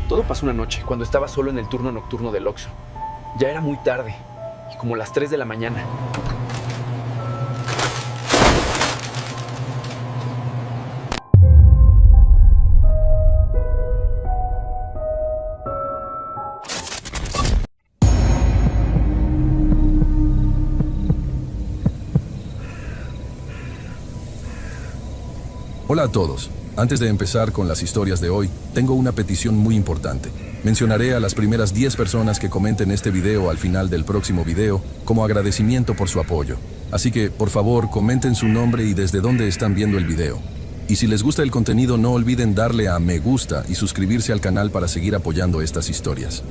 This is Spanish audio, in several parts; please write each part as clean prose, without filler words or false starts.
Todo pasó una noche, cuando estaba solo en el turno nocturno del Oxxo. Ya era muy tarde, y como las 3 de la mañana. Hola a todos. Antes de empezar con las historias de hoy, tengo una petición muy importante. Mencionaré a las primeras 10 personas que comenten este video al final del próximo video como agradecimiento por su apoyo. Así que, por favor, comenten su nombre y desde dónde están viendo el video. Y si les gusta el contenido, no olviden darle a me gusta y suscribirse al canal para seguir apoyando estas historias.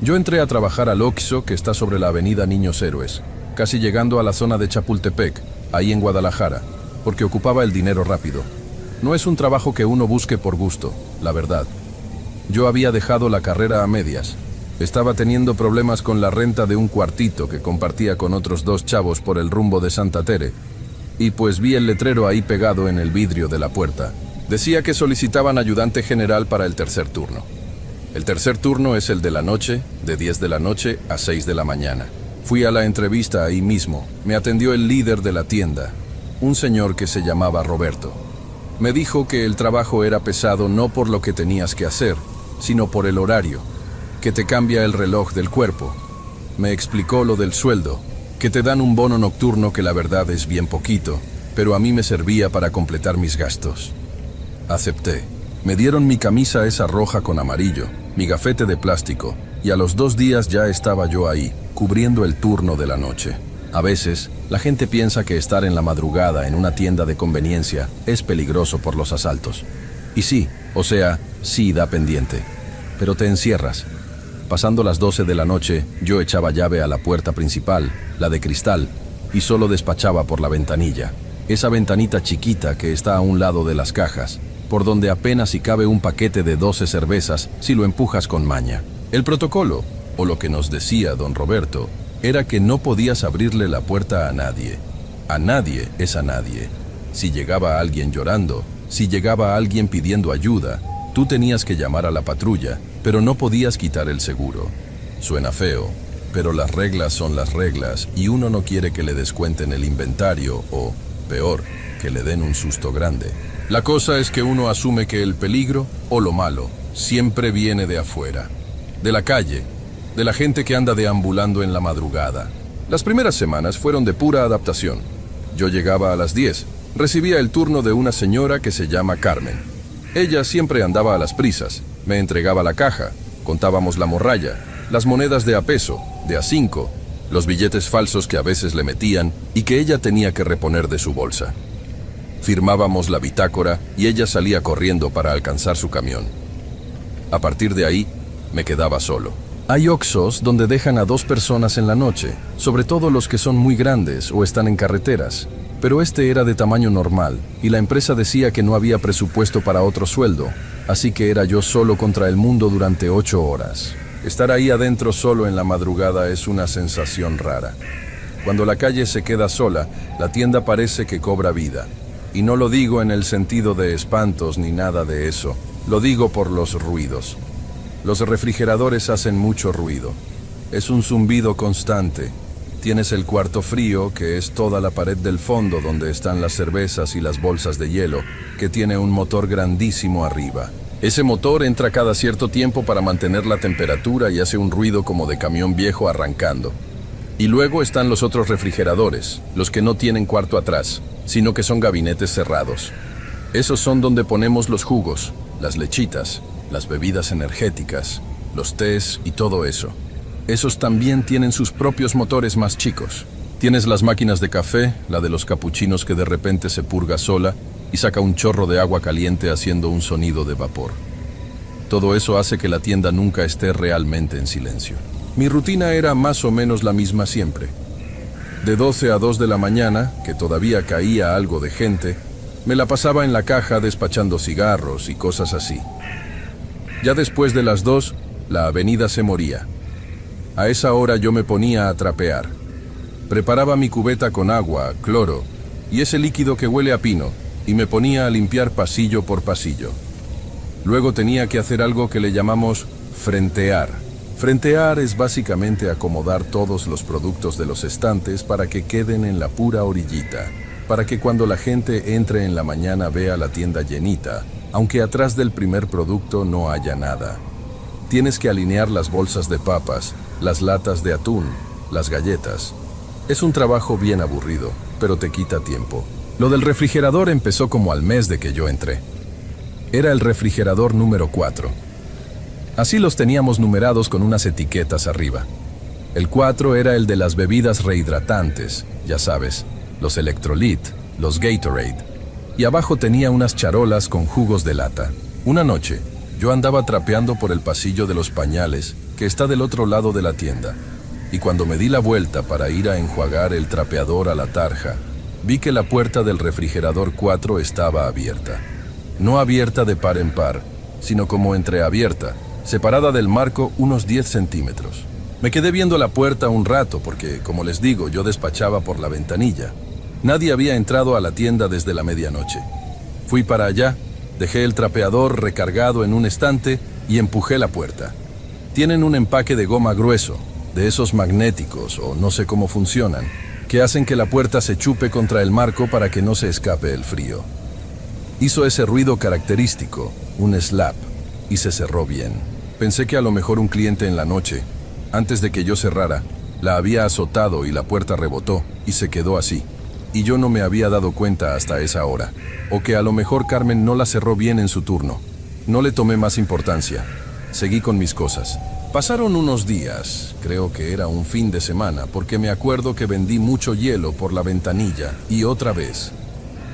Yo entré a trabajar al Oxxo, que está sobre la avenida Niños Héroes, casi llegando a la zona de Chapultepec, ahí en Guadalajara, porque ocupaba el dinero rápido. No es un trabajo que uno busque por gusto, la verdad. Yo había dejado la carrera a medias. Estaba teniendo problemas con la renta de un cuartito que compartía con otros 2 chavos por el rumbo de Santa Tere. Y pues vi el letrero ahí pegado en el vidrio de la puerta. Decía que solicitaban ayudante general para el tercer turno. El tercer turno es el de la noche, de 10 de la noche a 6 de la mañana. Fui a la entrevista ahí mismo. Me atendió el líder de la tienda, un señor que se llamaba Roberto. Me dijo que el trabajo era pesado no por lo que tenías que hacer, sino por el horario, que te cambia el reloj del cuerpo. Me explicó lo del sueldo, que te dan un bono nocturno que la verdad es bien poquito, pero a mí me servía para completar mis gastos. Acepté. Me dieron mi camisa esa roja con amarillo, mi gafete de plástico, y a los 2 días ya estaba yo ahí, cubriendo el turno de la noche. A veces, la gente piensa que estar en la madrugada en una tienda de conveniencia es peligroso por los asaltos. Y sí, o sea, sí da pendiente. Pero te encierras. Pasando las 12 de la noche, yo echaba llave a la puerta principal, la de cristal, y solo despachaba por la ventanilla. Esa ventanita chiquita que está a un lado de las cajas, por donde apenas si cabe un paquete de 12 cervezas si lo empujas con maña. El protocolo, o lo que nos decía don Roberto, era que no podías abrirle la puerta a nadie. A nadie es a nadie. Si llegaba alguien llorando, si llegaba alguien pidiendo ayuda, tú tenías que llamar a la patrulla, pero no podías quitar el seguro. Suena feo, pero las reglas son las reglas y uno no quiere que le descuenten el inventario o, peor, que le den un susto grande. La cosa es que uno asume que el peligro o lo malo siempre viene de afuera, de la calle, de la gente que anda deambulando en la madrugada. Las primeras semanas fueron de pura adaptación. Yo llegaba a las 10, recibía el turno de una señora que se llama Carmen. Ella siempre andaba a las prisas, me entregaba la caja, contábamos la morralla, las monedas de a peso, de a 5, los billetes falsos que a veces le metían y que ella tenía que reponer de su bolsa. Firmábamos la bitácora y ella salía corriendo para alcanzar su camión. A partir de ahí, me quedaba solo. Hay Oxxos donde dejan a 2 personas en la noche, sobre todo los que son muy grandes o están en carreteras, pero este era de tamaño normal y la empresa decía que no había presupuesto para otro sueldo, así que era yo solo contra el mundo durante 8 horas. Estar ahí adentro solo en la madrugada es una sensación rara. Cuando la calle se queda sola, la tienda parece que cobra vida. Y no lo digo en el sentido de espantos ni nada de eso, lo digo por los ruidos. Los refrigeradores hacen mucho ruido. Es un zumbido constante. Tienes el cuarto frío, que es toda la pared del fondo donde están las cervezas y las bolsas de hielo, que tiene un motor grandísimo arriba. Ese motor entra cada cierto tiempo para mantener la temperatura y hace un ruido como de camión viejo arrancando. Y luego están los otros refrigeradores, los que no tienen cuarto atrás, sino que son gabinetes cerrados. Esos son donde ponemos los jugos, las lechitas, las bebidas energéticas, los tés y todo eso. Esos también tienen sus propios motores más chicos. Tienes las máquinas de café, la de los capuchinos que de repente se purga sola y saca un chorro de agua caliente haciendo un sonido de vapor. Todo eso hace que la tienda nunca esté realmente en silencio. Mi rutina era más o menos la misma siempre. De 12 a 2 de la mañana, que todavía caía algo de gente, me la pasaba en la caja despachando cigarros y cosas así. Ya después de las 2, la avenida se moría. A esa hora yo me ponía a trapear. Preparaba mi cubeta con agua, cloro y ese líquido que huele a pino y me ponía a limpiar pasillo por pasillo. Luego tenía que hacer algo que le llamamos frentear. Frentear es básicamente acomodar todos los productos de los estantes para que queden en la pura orillita, para que cuando la gente entre en la mañana vea la tienda llenita, aunque atrás del primer producto no haya nada. Tienes que alinear las bolsas de papas, las latas de atún, las galletas. Es un trabajo bien aburrido, pero te quita tiempo. Lo del refrigerador empezó como al mes de que yo entré. Era el refrigerador número 4. Así los teníamos numerados con unas etiquetas arriba. El 4 era el de las bebidas rehidratantes, ya sabes, los Electrolit, los Gatorade. Y abajo tenía unas charolas con jugos de lata. Una noche, yo andaba trapeando por el pasillo de los pañales, que está del otro lado de la tienda. Y cuando me di la vuelta para ir a enjuagar el trapeador a la tarja, vi que la puerta del refrigerador 4 estaba abierta. No abierta de par en par, sino como entreabierta, separada del marco unos 10 centímetros. Me quedé viendo la puerta un rato porque, como les digo, yo despachaba por la ventanilla. Nadie había entrado a la tienda desde la medianoche. Fui para allá, dejé el trapeador recargado en un estante y empujé la puerta. Tienen un empaque de goma grueso, de esos magnéticos o no sé cómo funcionan, que hacen que la puerta se chupe contra el marco para que no se escape el frío. Hizo ese ruido característico, un slap, y se cerró bien. Pensé que a lo mejor un cliente en la noche, antes de que yo cerrara, la había azotado y la puerta rebotó y se quedó así. Y yo no me había dado cuenta hasta esa hora. O que a lo mejor Carmen no la cerró bien en su turno. No le tomé más importancia. Seguí con mis cosas. Pasaron unos días, creo que era un fin de semana, porque me acuerdo que vendí mucho hielo por la ventanilla. Y otra vez,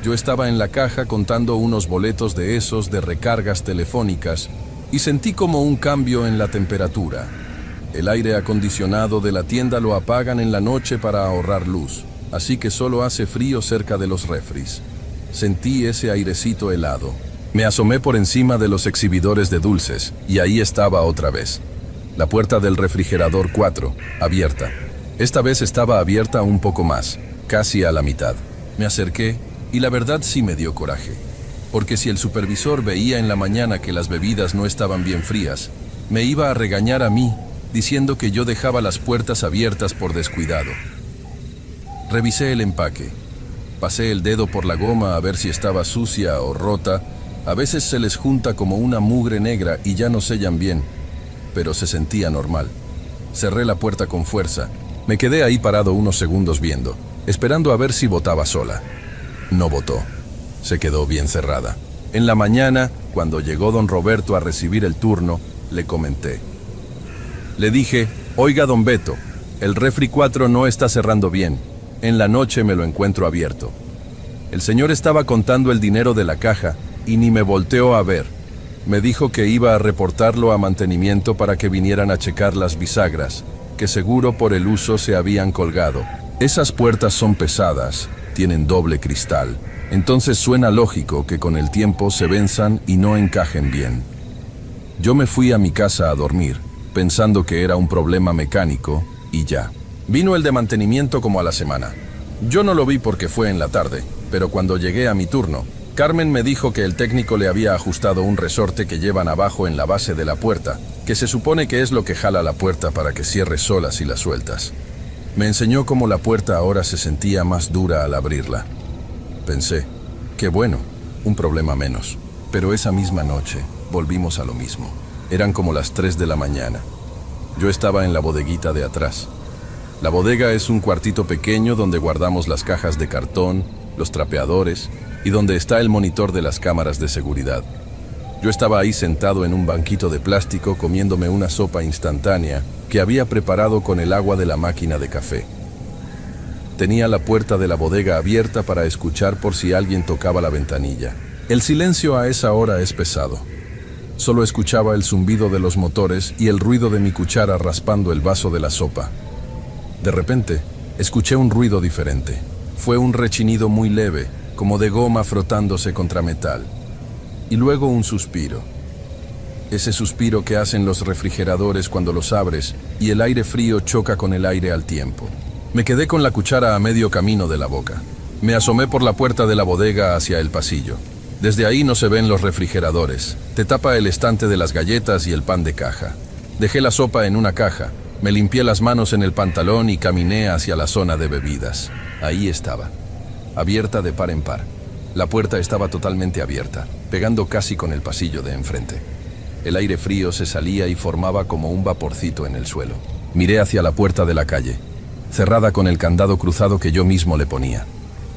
yo estaba en la caja contando unos boletos de esos de recargas telefónicas y sentí como un cambio en la temperatura. El aire acondicionado de la tienda lo apagan en la noche para ahorrar luz, así que solo hace frío cerca de los refris. Sentí ese airecito helado. Me asomé por encima de los exhibidores de dulces y ahí estaba otra vez. La puerta del refrigerador 4, abierta. Esta vez estaba abierta un poco más, casi a la mitad. Me acerqué y la verdad sí me dio coraje. Porque si el supervisor veía en la mañana que las bebidas no estaban bien frías, me iba a regañar a mí, diciendo que yo dejaba las puertas abiertas por descuidado. Revisé el empaque. Pasé el dedo por la goma a ver si estaba sucia o rota. A veces se les junta como una mugre negra y ya no sellan bien, pero se sentía normal. Cerré la puerta con fuerza. Me quedé ahí parado unos segundos viendo, esperando a ver si botaba sola. No botó. Se quedó bien cerrada. En la mañana, cuando llegó don Roberto a recibir el turno, le comenté. Le dije, oiga don Beto, el refri 4 no está cerrando bien. En la noche me lo encuentro abierto. El señor estaba contando el dinero de la caja y ni me volteó a ver. Me dijo que iba a reportarlo a mantenimiento para que vinieran a checar las bisagras, que seguro por el uso se habían colgado. Esas puertas son pesadas, tienen doble cristal. Entonces suena lógico que con el tiempo se venzan y no encajen bien. Yo me fui a mi casa a dormir, pensando que era un problema mecánico, y ya. Vino el de mantenimiento como a la semana. Yo no lo vi porque fue en la tarde, pero cuando llegué a mi turno, Carmen me dijo que el técnico le había ajustado un resorte que llevan abajo en la base de la puerta, que se supone que es lo que jala la puerta para que cierre sola si la sueltas. Me enseñó cómo la puerta ahora se sentía más dura al abrirla. Pensé, qué bueno, un problema menos. Pero esa misma noche volvimos a lo mismo. Eran como las 3 de la mañana. Yo estaba en la bodeguita de atrás. La bodega es un cuartito pequeño donde guardamos las cajas de cartón, los trapeadores y donde está el monitor de las cámaras de seguridad. Yo estaba ahí sentado en un banquito de plástico comiéndome una sopa instantánea que había preparado con el agua de la máquina de café. Tenía la puerta de la bodega abierta para escuchar por si alguien tocaba la ventanilla. El silencio a esa hora es pesado. Solo escuchaba el zumbido de los motores y el ruido de mi cuchara raspando el vaso de la sopa. De repente, escuché un ruido diferente. Fue un rechinido muy leve, como de goma frotándose contra metal. Y luego un suspiro. Ese suspiro que hacen los refrigeradores cuando los abres y el aire frío choca con el aire al tiempo. Me quedé con la cuchara a medio camino de la boca. Me asomé por la puerta de la bodega hacia el pasillo. Desde ahí no se ven los refrigeradores. Te tapa el estante de las galletas y el pan de caja. Dejé la sopa en una caja, me limpié las manos en el pantalón y caminé hacia la zona de bebidas. Ahí estaba, abierta de par en par. La puerta estaba totalmente abierta, pegando casi con el pasillo de enfrente. El aire frío se salía y formaba como un vaporcito en el suelo. Miré hacia la puerta de la calle, cerrada con el candado cruzado que yo mismo le ponía.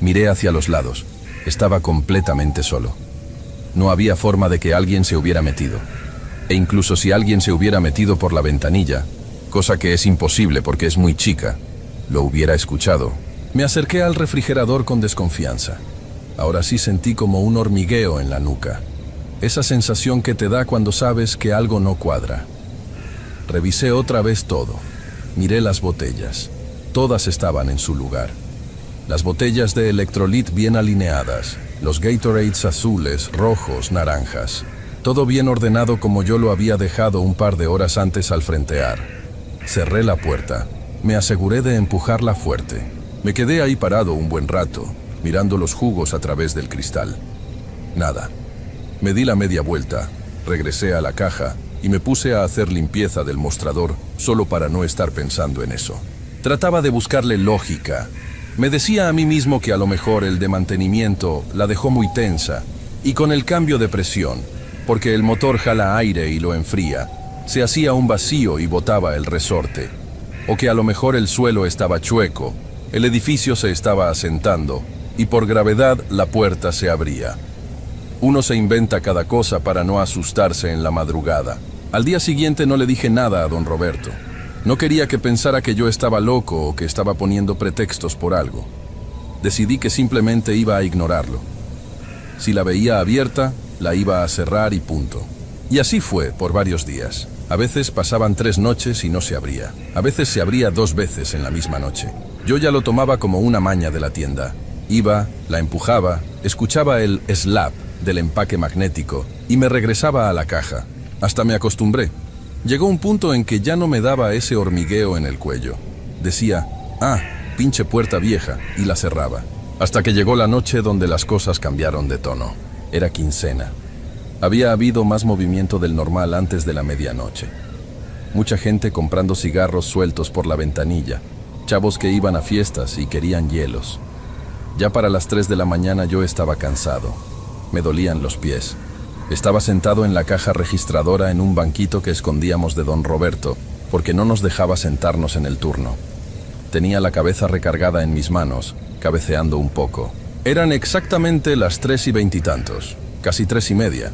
Miré hacia los lados. Estaba completamente solo. No había forma de que alguien se hubiera metido. E incluso si alguien se hubiera metido por la ventanilla, cosa que es imposible porque es muy chica, lo hubiera escuchado. Me acerqué al refrigerador con desconfianza. Ahora sí sentí como un hormigueo en la nuca. Esa sensación que te da cuando sabes que algo no cuadra. Revisé otra vez todo. Miré las botellas. Todas estaban en su lugar. Las botellas de Electrolit bien alineadas, los Gatorades azules, rojos, naranjas. Todo bien ordenado como yo lo había dejado un par de horas antes al frentear. Cerré la puerta. Me aseguré de empujarla fuerte. Me quedé ahí parado un buen rato, mirando los jugos a través del cristal. Nada. Me di la media vuelta, regresé a la caja y me puse a hacer limpieza del mostrador solo para no estar pensando en eso. Trataba de buscarle lógica. Me decía a mí mismo que a lo mejor el de mantenimiento la dejó muy tensa y con el cambio de presión, porque el motor jala aire y lo enfría, se hacía un vacío y botaba el resorte. O que a lo mejor el suelo estaba chueco, el edificio se estaba asentando y por gravedad la puerta se abría. Uno se inventa cada cosa para no asustarse en la madrugada. Al día siguiente no le dije nada a don Roberto. No quería que pensara que yo estaba loco o que estaba poniendo pretextos por algo. Decidí que simplemente iba a ignorarlo. Si la veía abierta, la iba a cerrar y punto. Y así fue por varios días. A veces pasaban 3 noches y no se abría. A veces se abría 2 veces en la misma noche. Yo ya lo tomaba como una maña de la tienda. Iba, la empujaba, escuchaba el slap del empaque magnético y me regresaba a la caja. Hasta me acostumbré. Llegó un punto en que ya no me daba ese hormigueo en el cuello. Decía, pinche puerta vieja, y la cerraba. Hasta que llegó la noche donde las cosas cambiaron de tono. Era quincena. Había habido más movimiento del normal antes de la medianoche. Mucha gente comprando cigarros sueltos por la ventanilla. Chavos que iban a fiestas y querían hielos. Ya para las 3 de la mañana yo estaba cansado. Me dolían los pies. Estaba sentado en la caja registradora en un banquito que escondíamos de don Roberto, porque no nos dejaba sentarnos en el turno. Tenía la cabeza recargada en mis manos, cabeceando un poco. Eran exactamente las 3:20 y tantos, casi 3:30,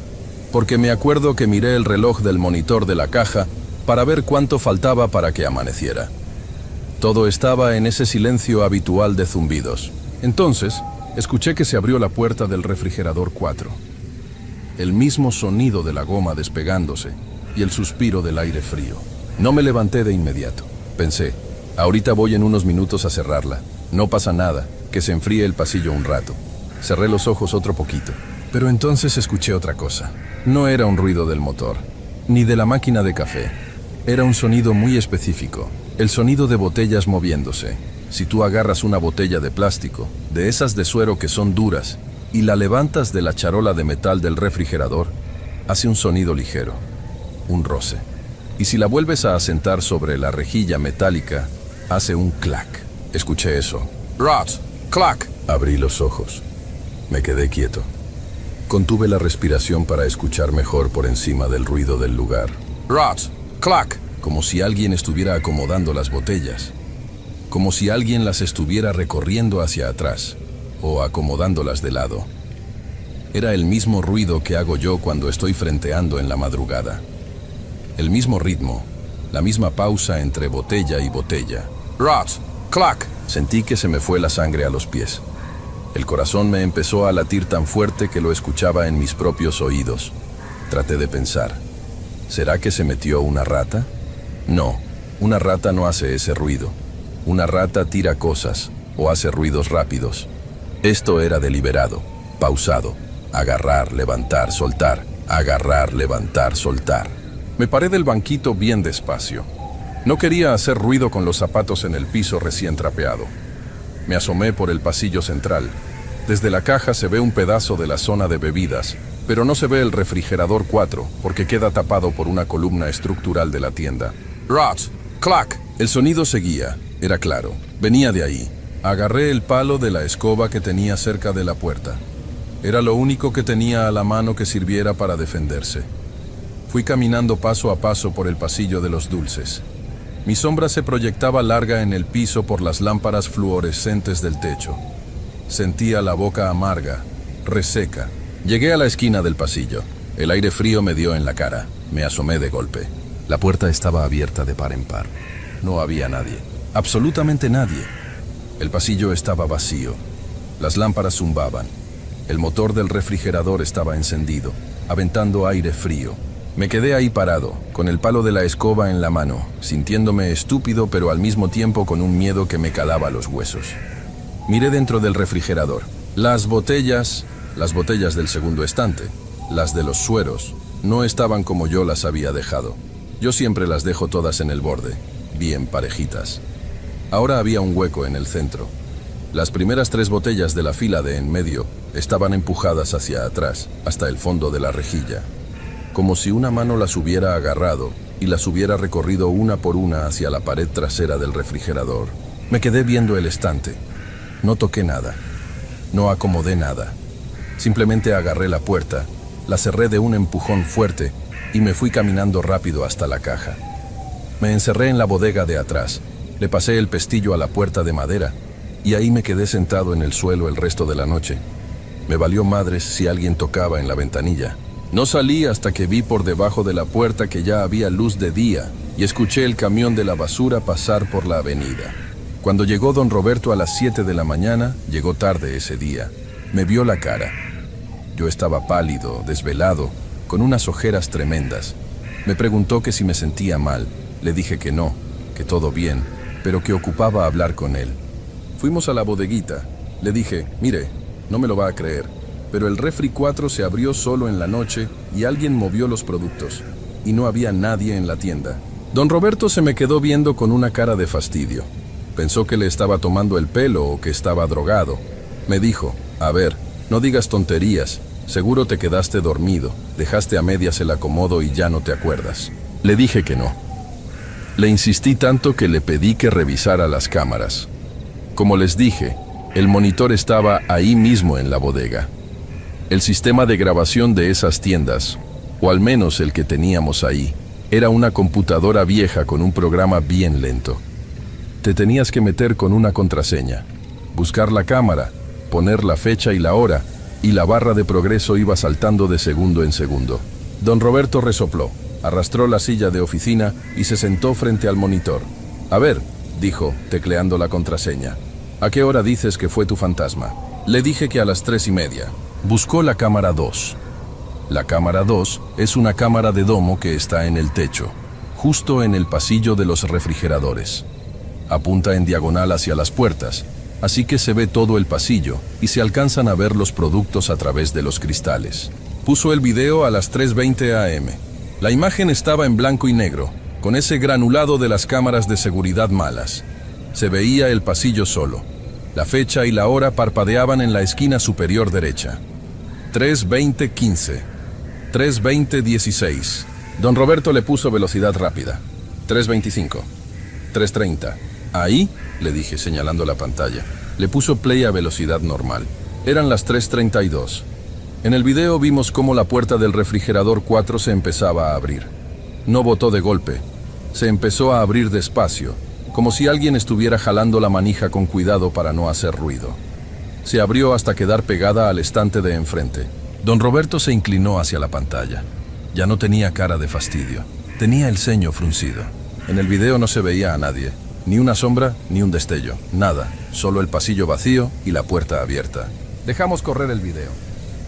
porque me acuerdo que miré el reloj del monitor de la caja para ver cuánto faltaba para que amaneciera. Todo estaba en ese silencio habitual de zumbidos. Entonces, escuché que se abrió la puerta del refrigerador 4. El mismo sonido de la goma despegándose y el suspiro del aire frío. No me levanté de inmediato. Pensé, ahorita voy en unos minutos a cerrarla. No pasa nada, que se enfríe el pasillo un rato. Cerré los ojos otro poquito. Pero entonces escuché otra cosa. No era un ruido del motor, ni de la máquina de café. Era un sonido muy específico. El sonido de botellas moviéndose. Si tú agarras una botella de plástico, de esas de suero que son duras, y la levantas de la charola de metal del refrigerador, hace un sonido ligero, un roce. Y si la vuelves a asentar sobre la rejilla metálica, hace un clac. Escuché eso. Rot, clac. Abrí los ojos. Me quedé quieto. Contuve la respiración para escuchar mejor por encima del ruido del lugar. Rot, clac. Como si alguien estuviera acomodando las botellas. Como si alguien las estuviera recorriendo hacia atrás o acomodándolas de lado. Era el mismo ruido que hago yo cuando estoy frenteando en la madrugada. El mismo ritmo, la misma pausa entre botella y botella. Rot, clac. Sentí que se me fue la sangre a los pies. El corazón me empezó a latir tan fuerte que lo escuchaba en mis propios oídos. Traté de pensar, ¿será que se metió una rata? No, una rata no hace ese ruido. Una rata tira cosas o hace ruidos rápidos. Esto era deliberado, pausado. Agarrar, levantar, soltar. Agarrar, levantar, soltar. Me paré del banquito bien despacio. No quería hacer ruido con los zapatos en el piso recién trapeado. Me asomé por el pasillo central. Desde la caja se ve un pedazo de la zona de bebidas, pero no se ve el refrigerador 4 porque queda tapado por una columna estructural de la tienda. Rot, clack. El sonido seguía, era claro, venía de ahí. Agarré el palo de la escoba que tenía cerca de la puerta. Era lo único que tenía a la mano que sirviera para defenderse. Fui caminando paso a paso por el pasillo de los dulces. Mi sombra se proyectaba larga en el piso por las lámparas fluorescentes del techo. Sentía la boca amarga, reseca. Llegué a la esquina del pasillo. El aire frío me dio en la cara. Me asomé de golpe. La puerta estaba abierta de par en par. No había nadie. Absolutamente nadie. El pasillo estaba vacío. Las lámparas zumbaban. El motor del refrigerador estaba encendido, aventando aire frío. Me quedé ahí parado, con el palo de la escoba en la mano, sintiéndome estúpido pero al mismo tiempo con un miedo que me calaba los huesos. Miré dentro del refrigerador. Las botellas del segundo estante, las de los sueros, no estaban como yo las había dejado. Yo siempre las dejo todas en el borde, bien parejitas. Ahora había un hueco en el centro. Las primeras 3 botellas de la fila de en medio estaban empujadas hacia atrás, hasta el fondo de la rejilla, como si una mano las hubiera agarrado y las hubiera recorrido una por una hacia la pared trasera del refrigerador. Me quedé viendo el estante. No toqué nada. No acomodé nada. Simplemente agarré la puerta, la cerré de un empujón fuerte y me fui caminando rápido hasta la caja. Me encerré en la bodega de atrás, le pasé el pestillo a la puerta de madera y ahí me quedé sentado en el suelo el resto de la noche. Me valió madres si alguien tocaba en la ventanilla. No salí hasta que vi por debajo de la puerta que ya había luz de día y escuché el camión de la basura pasar por la avenida. Cuando llegó don Roberto a las 7 de la mañana, llegó tarde ese día. Me vio la cara. Yo estaba pálido, desvelado, con unas ojeras tremendas. Me preguntó que si me sentía mal. Le dije que no, que todo bien, pero que ocupaba hablar con él. Fuimos a la bodeguita. Le dije, mire, no me lo va a creer, pero el refri 4 se abrió solo en la noche y alguien movió los productos. Y no había nadie en la tienda. Don Roberto se me quedó viendo con una cara de fastidio. Pensó que le estaba tomando el pelo o que estaba drogado. Me dijo, a ver, no digas tonterías. Seguro te quedaste dormido, dejaste a medias el acomodo y ya no te acuerdas. Le dije que no. Le insistí tanto que le pedí que revisara las cámaras. Como les dije, el monitor estaba ahí mismo en la bodega. El sistema de grabación de esas tiendas, o al menos el que teníamos ahí, era una computadora vieja con un programa bien lento. Te tenías que meter con una contraseña, buscar la cámara, poner la fecha y la hora, y la barra de progreso iba saltando de segundo en segundo. Don Roberto resopló, arrastró la silla de oficina y se sentó frente al monitor. A ver, dijo, tecleando la contraseña. ¿A qué hora dices que fue tu fantasma? Le dije que a las 3:30. Buscó la cámara 2. La cámara 2 es una cámara de domo que está en el techo, justo en el pasillo de los refrigeradores. Apunta en diagonal hacia las puertas, así que se ve todo el pasillo y se alcanzan a ver los productos a través de los cristales. Puso el video a las 3:20 am. La imagen estaba en blanco y negro, con ese granulado de las cámaras de seguridad malas. Se veía el pasillo solo. La fecha y la hora parpadeaban en la esquina superior derecha. 3:20:15. 3:20:16. Don Roberto le puso velocidad rápida. 3:25. 3:30. ¿Ahí? Le dije, señalando la pantalla. Le puso play a velocidad normal. Eran las 3:32. En el video vimos cómo la puerta del refrigerador 4 se empezaba a abrir. No botó de golpe. Se empezó a abrir despacio, como si alguien estuviera jalando la manija con cuidado para no hacer ruido. Se abrió hasta quedar pegada al estante de enfrente. Don Roberto se inclinó hacia la pantalla. Ya no tenía cara de fastidio. Tenía el ceño fruncido. En el video no se veía a nadie. Ni una sombra, ni un destello. Nada. Solo el pasillo vacío y la puerta abierta. Dejamos correr el video.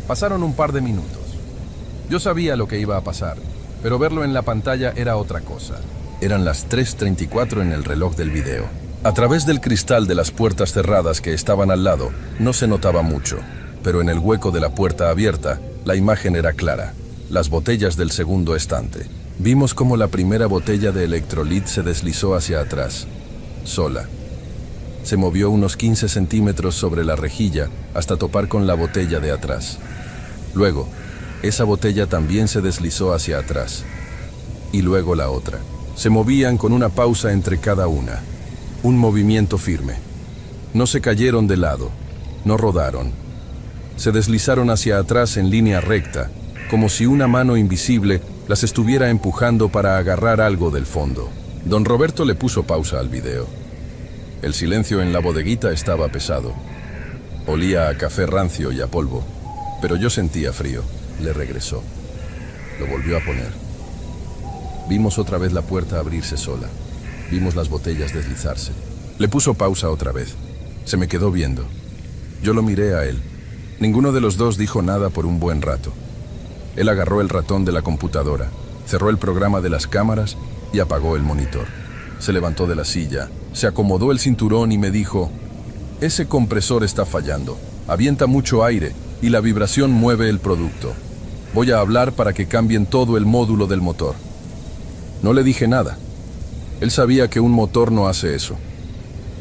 Pasaron un par de minutos. Yo sabía lo que iba a pasar, pero verlo en la pantalla era otra cosa. Eran las 3:34 en el reloj del video. A través del cristal de las puertas cerradas que estaban al lado, no se notaba mucho, pero en el hueco de la puerta abierta, la imagen era clara. Las botellas del segundo estante. Vimos cómo la primera botella de electrolit se deslizó hacia atrás, sola. Se movió unos 15 centímetros sobre la rejilla hasta topar con la botella de atrás. Luego, esa botella también se deslizó hacia atrás. Y luego la otra. Se movían con una pausa entre cada una. Un movimiento firme. No se cayeron de lado, no rodaron. Se deslizaron hacia atrás en línea recta, como si una mano invisible las estuviera empujando para agarrar algo del fondo. Don Roberto le puso pausa al video. El silencio en la bodeguita estaba pesado. Olía a café rancio y a polvo, pero yo sentía frío. Le regresó. Lo volvió a poner. Vimos otra vez la puerta abrirse sola. Vimos las botellas deslizarse. Le puso pausa otra vez. Se me quedó viendo. Yo lo miré a él. Ninguno de los dos dijo nada por un buen rato. Él agarró el ratón de la computadora, cerró el programa de las cámaras y apagó el monitor. Se levantó de la silla, se acomodó el cinturón y me dijo: ese compresor está fallando, avienta mucho aire y la vibración mueve el producto. Voy a hablar para que cambien todo el módulo del motor. No le dije nada. Él sabía que un motor no hace eso.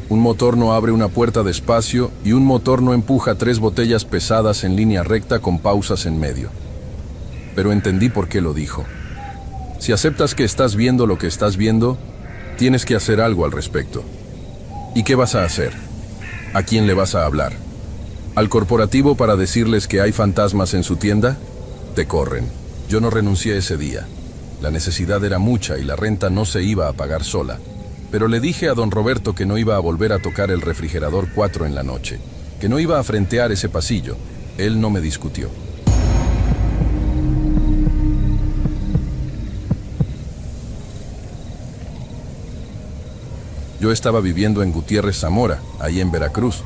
Un motor no abre una puerta despacio y un motor no empuja 3 botellas pesadas en línea recta con pausas en medio. Pero entendí por qué lo dijo. Si aceptas que estás viendo lo que estás viendo, tienes que hacer algo al respecto. ¿Y qué vas a hacer? ¿A quién le vas a hablar? ¿Al corporativo para decirles que hay fantasmas en su tienda? Te corren. Yo no renuncié ese día. La necesidad era mucha y la renta no se iba a pagar sola. Pero le dije a don Roberto que no iba a volver a tocar el refrigerador 4 en la noche, que no iba a frentear ese pasillo. Él no me discutió. Yo estaba viviendo en Gutiérrez, Zamora, ahí en Veracruz.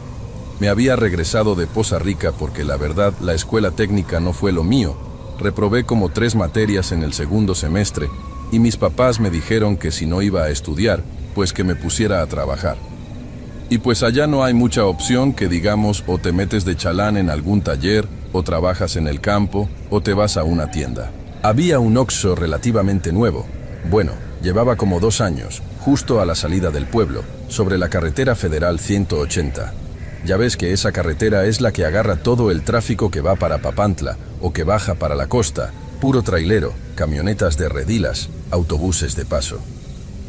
Me había regresado de Poza Rica porque la verdad la escuela técnica no fue lo mío. Reprobé como 3 materias en el segundo semestre y mis papás me dijeron que si no iba a estudiar, pues que me pusiera a trabajar. Y pues allá no hay mucha opción que digamos o te metes de chalán en algún taller, o trabajas en el campo, o te vas a una tienda. Había un Oxxo relativamente nuevo. Bueno, llevaba como 2 años, justo a la salida del pueblo, sobre la carretera federal 180. Ya ves que esa carretera es la que agarra todo el tráfico que va para Papantla o que baja para la costa, puro trailero, camionetas de redilas, autobuses de paso.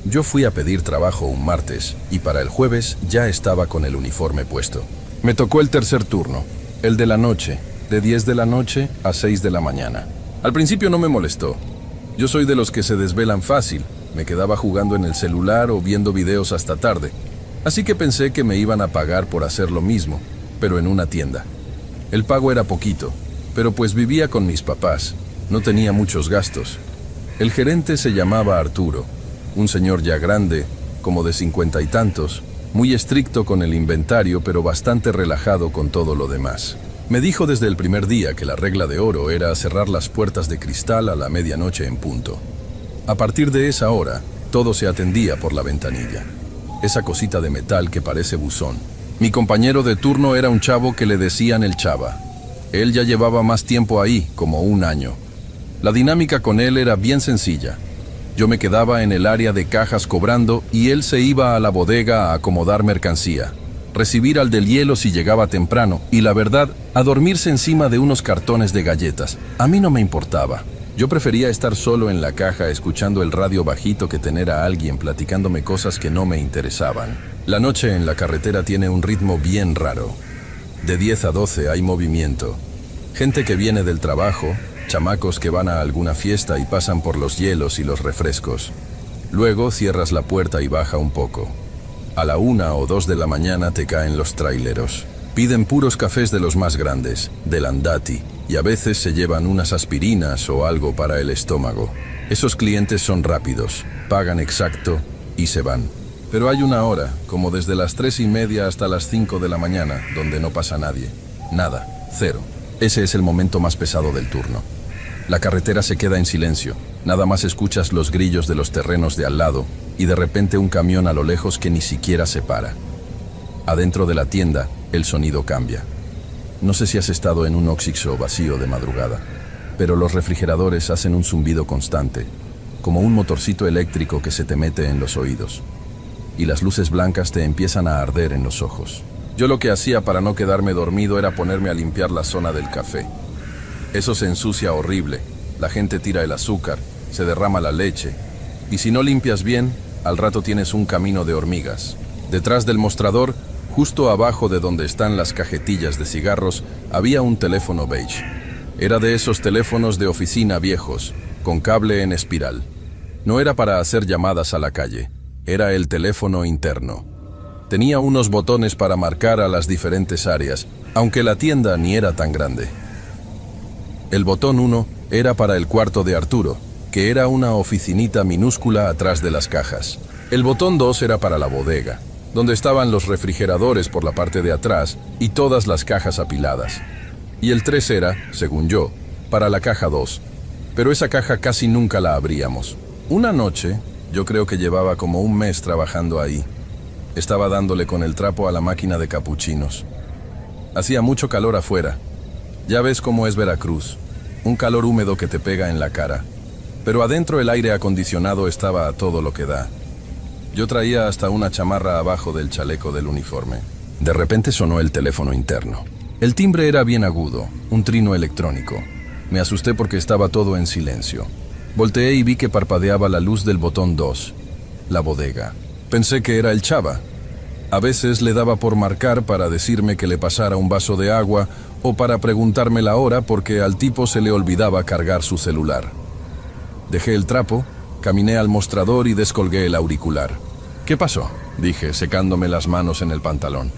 Yo fui a pedir trabajo un martes y para el jueves ya estaba con el uniforme puesto. Me tocó el tercer turno, el de la noche, de 10 de la noche a 6 de la mañana. Al principio no me molestó. Yo soy de los que se desvelan fácil. Me quedaba jugando en el celular o viendo videos hasta tarde. Así que pensé que me iban a pagar por hacer lo mismo, pero en una tienda. El pago era poquito, pero pues vivía con mis papás. No tenía muchos gastos. El gerente se llamaba Arturo, un señor ya grande, como de 50 y tantos, muy estricto con el inventario, pero bastante relajado con todo lo demás. Me dijo desde el primer día que la regla de oro era cerrar las puertas de cristal a la medianoche en punto. A partir de esa hora, todo se atendía por la ventanilla. Esa cosita de metal que parece buzón. Mi compañero de turno era un chavo que le decían el Chava. Él ya llevaba más tiempo ahí, como 1 año. La dinámica con él era bien sencilla. Yo me quedaba en el área de cajas cobrando y él se iba a la bodega a acomodar mercancía, recibir al del hielo si llegaba temprano y, la verdad, a dormirse encima de unos cartones de galletas. A mí no me importaba. Yo prefería estar solo en la caja escuchando el radio bajito que tener a alguien platicándome cosas que no me interesaban. La noche en la carretera tiene un ritmo bien raro. De 10 a 12 hay movimiento. Gente que viene del trabajo, chamacos que van a alguna fiesta y pasan por los hielos y los refrescos. Luego cierras la puerta y baja un poco. A la 1 o 2 de la mañana te caen los traileros. Piden puros cafés de los más grandes, del Andati, y a veces se llevan unas aspirinas o algo para el estómago. Esos clientes son rápidos, pagan exacto y se van. Pero hay una hora, como desde las 3:30 hasta las 5 de la mañana, donde no pasa nadie. Nada, cero. Ese es el momento más pesado del turno. La carretera se queda en silencio, nada más escuchas los grillos de los terrenos de al lado y de repente un camión a lo lejos que ni siquiera se para. Adentro de la tienda, el sonido cambia. No sé si has estado en un Oxxo vacío de madrugada, pero los refrigeradores hacen un zumbido constante, como un motorcito eléctrico que se te mete en los oídos. y las luces blancas te empiezan a arder en los ojos. Yo lo que hacía para no quedarme dormido era ponerme a limpiar la zona del café. Eso se ensucia horrible, la gente tira el azúcar, se derrama la leche, y si no limpias bien, al rato tienes un camino de hormigas. Detrás del mostrador, justo abajo de donde están las cajetillas de cigarros, había un teléfono beige. Era de esos teléfonos de oficina viejos, con cable en espiral. No era para hacer llamadas a la calle, era el teléfono interno. Tenía unos botones para marcar a las diferentes áreas, aunque la tienda ni era tan grande. El botón 1 era para el cuarto de Arturo, que era una oficinita minúscula atrás de las cajas. El botón 2 era para la bodega, donde estaban los refrigeradores por la parte de atrás y todas las cajas apiladas. Y el 3 era, según yo, para la caja 2, pero esa caja casi nunca la abríamos. Una noche, yo creo que llevaba como un mes trabajando ahí. Estaba dándole con el trapo a la máquina de capuchinos. Hacía mucho calor afuera. Ya ves cómo es Veracruz, un calor húmedo que te pega en la cara. Pero adentro el aire acondicionado estaba a todo lo que da. Yo traía hasta una chamarra abajo del chaleco del uniforme. De repente sonó el teléfono interno. El timbre era bien agudo, un trino electrónico. Me asusté porque estaba todo en silencio. Volteé y vi que parpadeaba la luz del botón 2, la bodega. Pensé que era el Chava. A veces le daba por marcar para decirme que le pasara un vaso de agua o para preguntarme la hora porque al tipo se le olvidaba cargar su celular. Dejé el trapo, caminé al mostrador y descolgué el auricular. ¿Qué pasó?, dije, secándome las manos en el pantalón.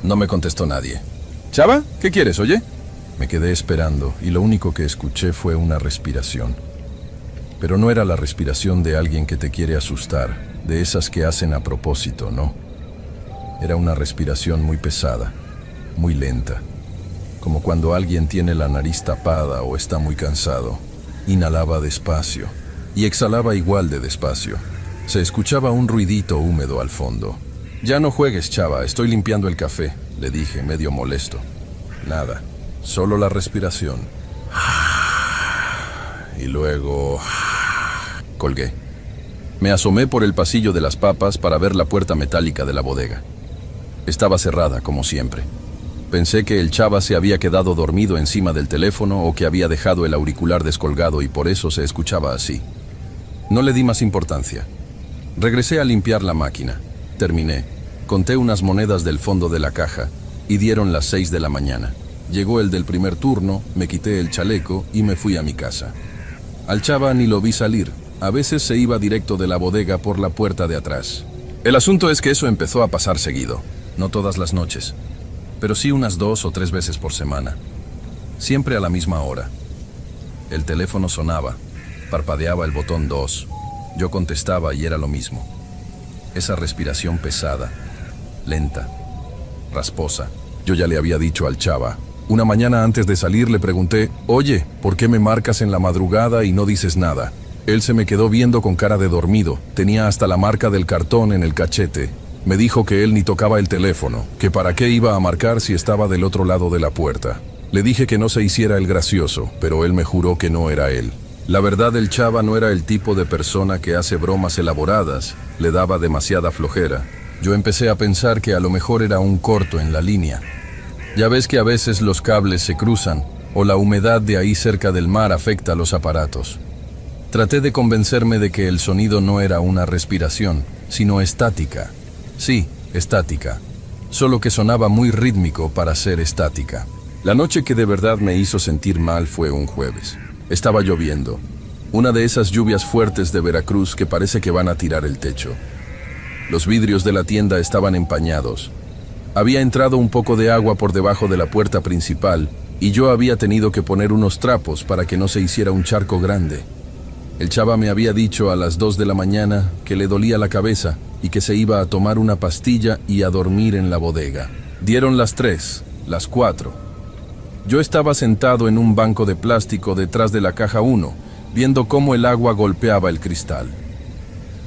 No me contestó nadie. ¿Chava? ¿Qué quieres, oye? Me quedé esperando y lo único que escuché fue una respiración. Pero no era la respiración de alguien que te quiere asustar, de esas que hacen a propósito, ¿no? Era una respiración muy pesada, muy lenta, como cuando alguien tiene la nariz tapada o está muy cansado. Inhalaba despacio y exhalaba igual de despacio. Se escuchaba un ruidito húmedo al fondo. Ya no juegues, Chava, estoy limpiando el café, le dije, medio molesto. Nada, solo la respiración. Y luego... colgué. Me asomé por el pasillo de las papas para ver la puerta metálica de la bodega. Estaba cerrada, como siempre. Pensé que el Chava se había quedado dormido encima del teléfono o que había dejado el auricular descolgado y por eso se escuchaba así. No le di más importancia. Regresé a limpiar la máquina. Terminé. Conté unas monedas del fondo de la caja y dieron las 6 de la mañana. Llegó el del primer turno, me quité el chaleco y me fui a mi casa. Al Chava ni lo vi salir. A veces se iba directo de la bodega por la puerta de atrás. El asunto es que eso empezó a pasar seguido. No todas las noches, pero sí unas 2 o 3 veces por semana. Siempre a la misma hora. El teléfono sonaba, parpadeaba el botón 2. Yo contestaba y era lo mismo. Esa respiración pesada, lenta, rasposa. Yo ya le había dicho al Chava. Una mañana antes de salir le pregunté, oye, ¿por qué me marcas en la madrugada y no dices nada? Él se me quedó viendo con cara de dormido. Tenía hasta la marca del cartón en el cachete. Me dijo que él ni tocaba el teléfono, que para qué iba a marcar si estaba del otro lado de la puerta. Le dije que no se hiciera el gracioso, pero él me juró que no era él. La verdad, el Chava no era el tipo de persona que hace bromas elaboradas, le daba demasiada flojera. Yo empecé a pensar que a lo mejor era un corto en la línea. Ya ves que a veces los cables se cruzan, o la humedad de ahí cerca del mar afecta a los aparatos. Traté de convencerme de que el sonido no era una respiración, sino estática. Sí, estática. Solo que sonaba muy rítmico para ser estática. La noche que de verdad me hizo sentir mal fue un jueves. Estaba lloviendo. Una de esas lluvias fuertes de Veracruz que parece que van a tirar el techo. Los vidrios de la tienda estaban empañados. Había entrado un poco de agua por debajo de la puerta principal y yo había tenido que poner unos trapos para que no se hiciera un charco grande. El Chava me había dicho a las 2 de la mañana que le dolía la cabeza y que se iba a tomar una pastilla y a dormir en la bodega. Dieron las 3, las 4. Yo estaba sentado en un banco de plástico detrás de la caja 1, viendo cómo el agua golpeaba el cristal.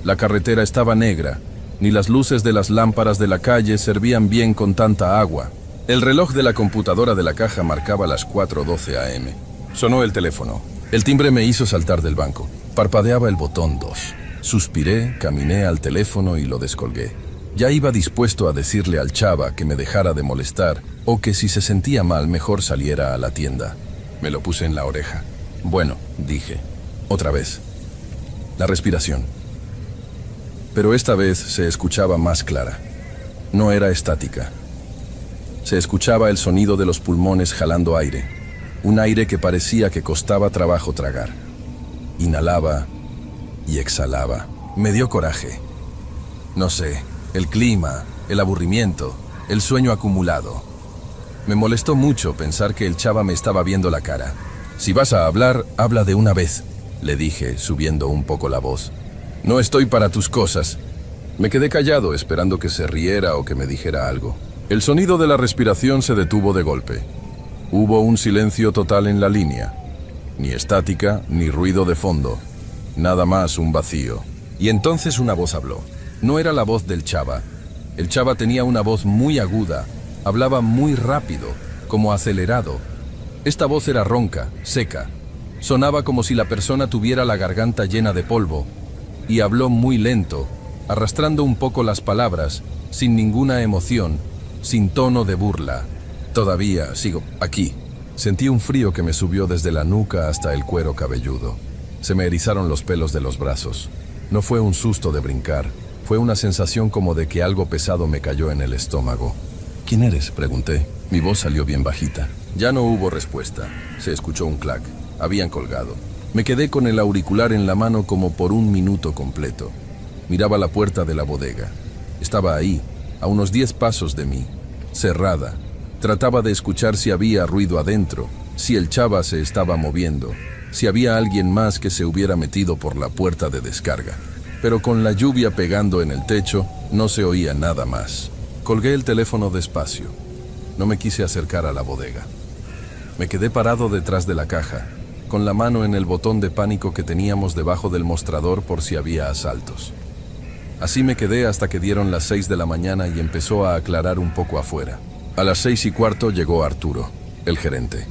La carretera estaba negra, ni las luces de las lámparas de la calle servían bien con tanta agua. El reloj de la computadora de la caja marcaba las 4:12 a.m. Sonó el teléfono. El timbre me hizo saltar del banco. Parpadeaba el botón 2. Suspiré, caminé al teléfono y lo descolgué. Ya iba dispuesto a decirle al chava que me dejara de molestar o que si se sentía mal mejor saliera a la tienda. Me lo puse en la oreja. Bueno, dije. Otra vez. La respiración. Pero esta vez se escuchaba más clara. No era estática. Se escuchaba el sonido de los pulmones jalando aire. Un aire que parecía que costaba trabajo tragar. Inhalaba y exhalaba. Me dio coraje. No sé, el clima, el aburrimiento, el sueño acumulado. Me molestó mucho pensar que el chava me estaba viendo la cara. Si vas a hablar, habla de una vez, le dije, subiendo un poco la voz. No estoy para tus cosas. Me quedé callado esperando que se riera o que me dijera algo. El sonido de la respiración se detuvo de golpe. Hubo un silencio total en la línea. Ni estática, ni ruido de fondo. Nada más un vacío. Y entonces una voz habló. No era la voz del chava. El chava tenía una voz muy aguda. Hablaba muy rápido, como acelerado. Esta voz era ronca, seca. Sonaba como si la persona tuviera la garganta llena de polvo. Y habló muy lento, arrastrando un poco las palabras, sin ninguna emoción, sin tono de burla. Todavía sigo aquí. Sentí un frío que me subió desde la nuca hasta el cuero cabelludo. Se me erizaron los pelos de los brazos. No fue un susto de brincar. Fue una sensación como de que algo pesado me cayó en el estómago. ¿Quién eres?, pregunté. Mi voz salió bien bajita. Ya no hubo respuesta. Se escuchó un clac. Habían colgado. Me quedé con el auricular en la mano como por un minuto completo. Miraba la puerta de la bodega. Estaba ahí, a unos 10 pasos de mí, cerrada. Trataba de escuchar si había ruido adentro, si el chava se estaba moviendo, si había alguien más que se hubiera metido por la puerta de descarga. Pero con la lluvia pegando en el techo, no se oía nada más. Colgué el teléfono despacio. No me quise acercar a la bodega. Me quedé parado detrás de la caja, con la mano en el botón de pánico que teníamos debajo del mostrador por si había asaltos. Así me quedé hasta que dieron las 6 de la mañana y empezó a aclarar un poco afuera. A las 6:15 llegó Arturo, el gerente.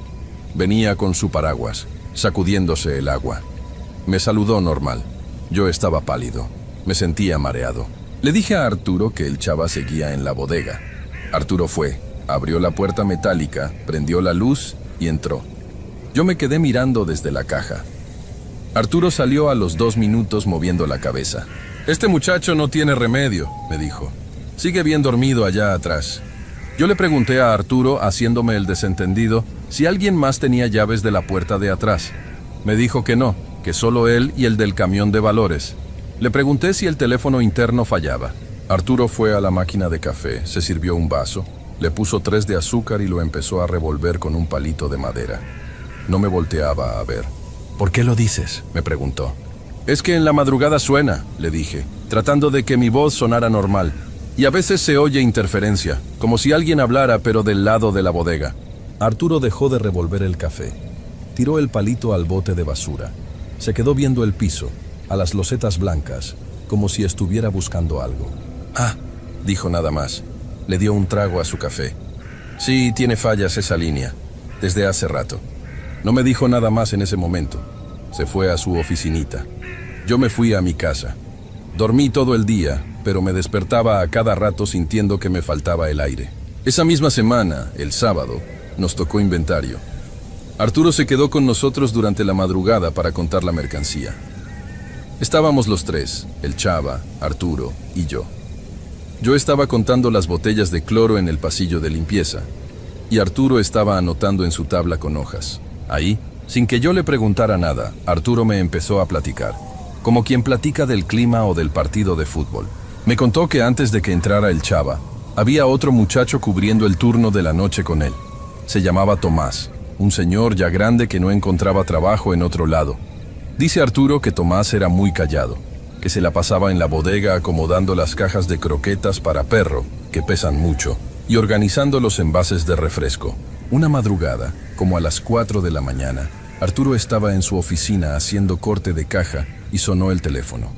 Venía con su paraguas, sacudiéndose el agua. Me saludó normal. Yo estaba pálido. Me sentía mareado. Le dije a Arturo que el chava seguía en la bodega. Arturo fue, abrió la puerta metálica, prendió la luz y entró. Yo me quedé mirando desde la caja. Arturo salió a los 2 minutos moviendo la cabeza. Este muchacho no tiene remedio, me dijo. Sigue bien dormido allá atrás. Yo le pregunté a Arturo, haciéndome el desentendido, si alguien más tenía llaves de la puerta de atrás. Me dijo que no, que solo él y el del camión de valores. Le pregunté si el teléfono interno fallaba. Arturo fue a la máquina de café, se sirvió un vaso, le puso 3 de azúcar y lo empezó a revolver con un palito de madera. No me volteaba a ver. ¿Por qué lo dices?, me preguntó. Es que en la madrugada suena, le dije, tratando de que mi voz sonara normal. Y a veces se oye interferencia, como si alguien hablara pero del lado de la bodega. Arturo dejó de revolver el café. Tiró el palito al bote de basura. Se quedó viendo el piso, a las losetas blancas, como si estuviera buscando algo. Ah, dijo nada más. Le dio un trago a su café. Sí, tiene fallas esa línea, desde hace rato. No me dijo nada más en ese momento. Se fue a su oficinita. Yo me fui a mi casa. Dormí todo el día, pero me despertaba a cada rato sintiendo que me faltaba el aire. Esa misma semana, el sábado, nos tocó inventario. Arturo se quedó con nosotros durante la madrugada para contar la mercancía. Estábamos los 3, el chava, Arturo y yo. Yo estaba contando las botellas de cloro en el pasillo de limpieza, y Arturo estaba anotando en su tabla con hojas. Ahí, sin que yo le preguntara nada, Arturo me empezó a platicar, como quien platica del clima o del partido de fútbol. Me contó que antes de que entrara el chava, había otro muchacho cubriendo el turno de la noche con él. Se llamaba Tomás, un señor ya grande que no encontraba trabajo en otro lado. Dice Arturo que Tomás era muy callado, que se la pasaba en la bodega acomodando las cajas de croquetas para perro, que pesan mucho, y organizando los envases de refresco. Una madrugada, como a las 4 de la mañana, Arturo estaba en su oficina haciendo corte de caja y sonó el teléfono.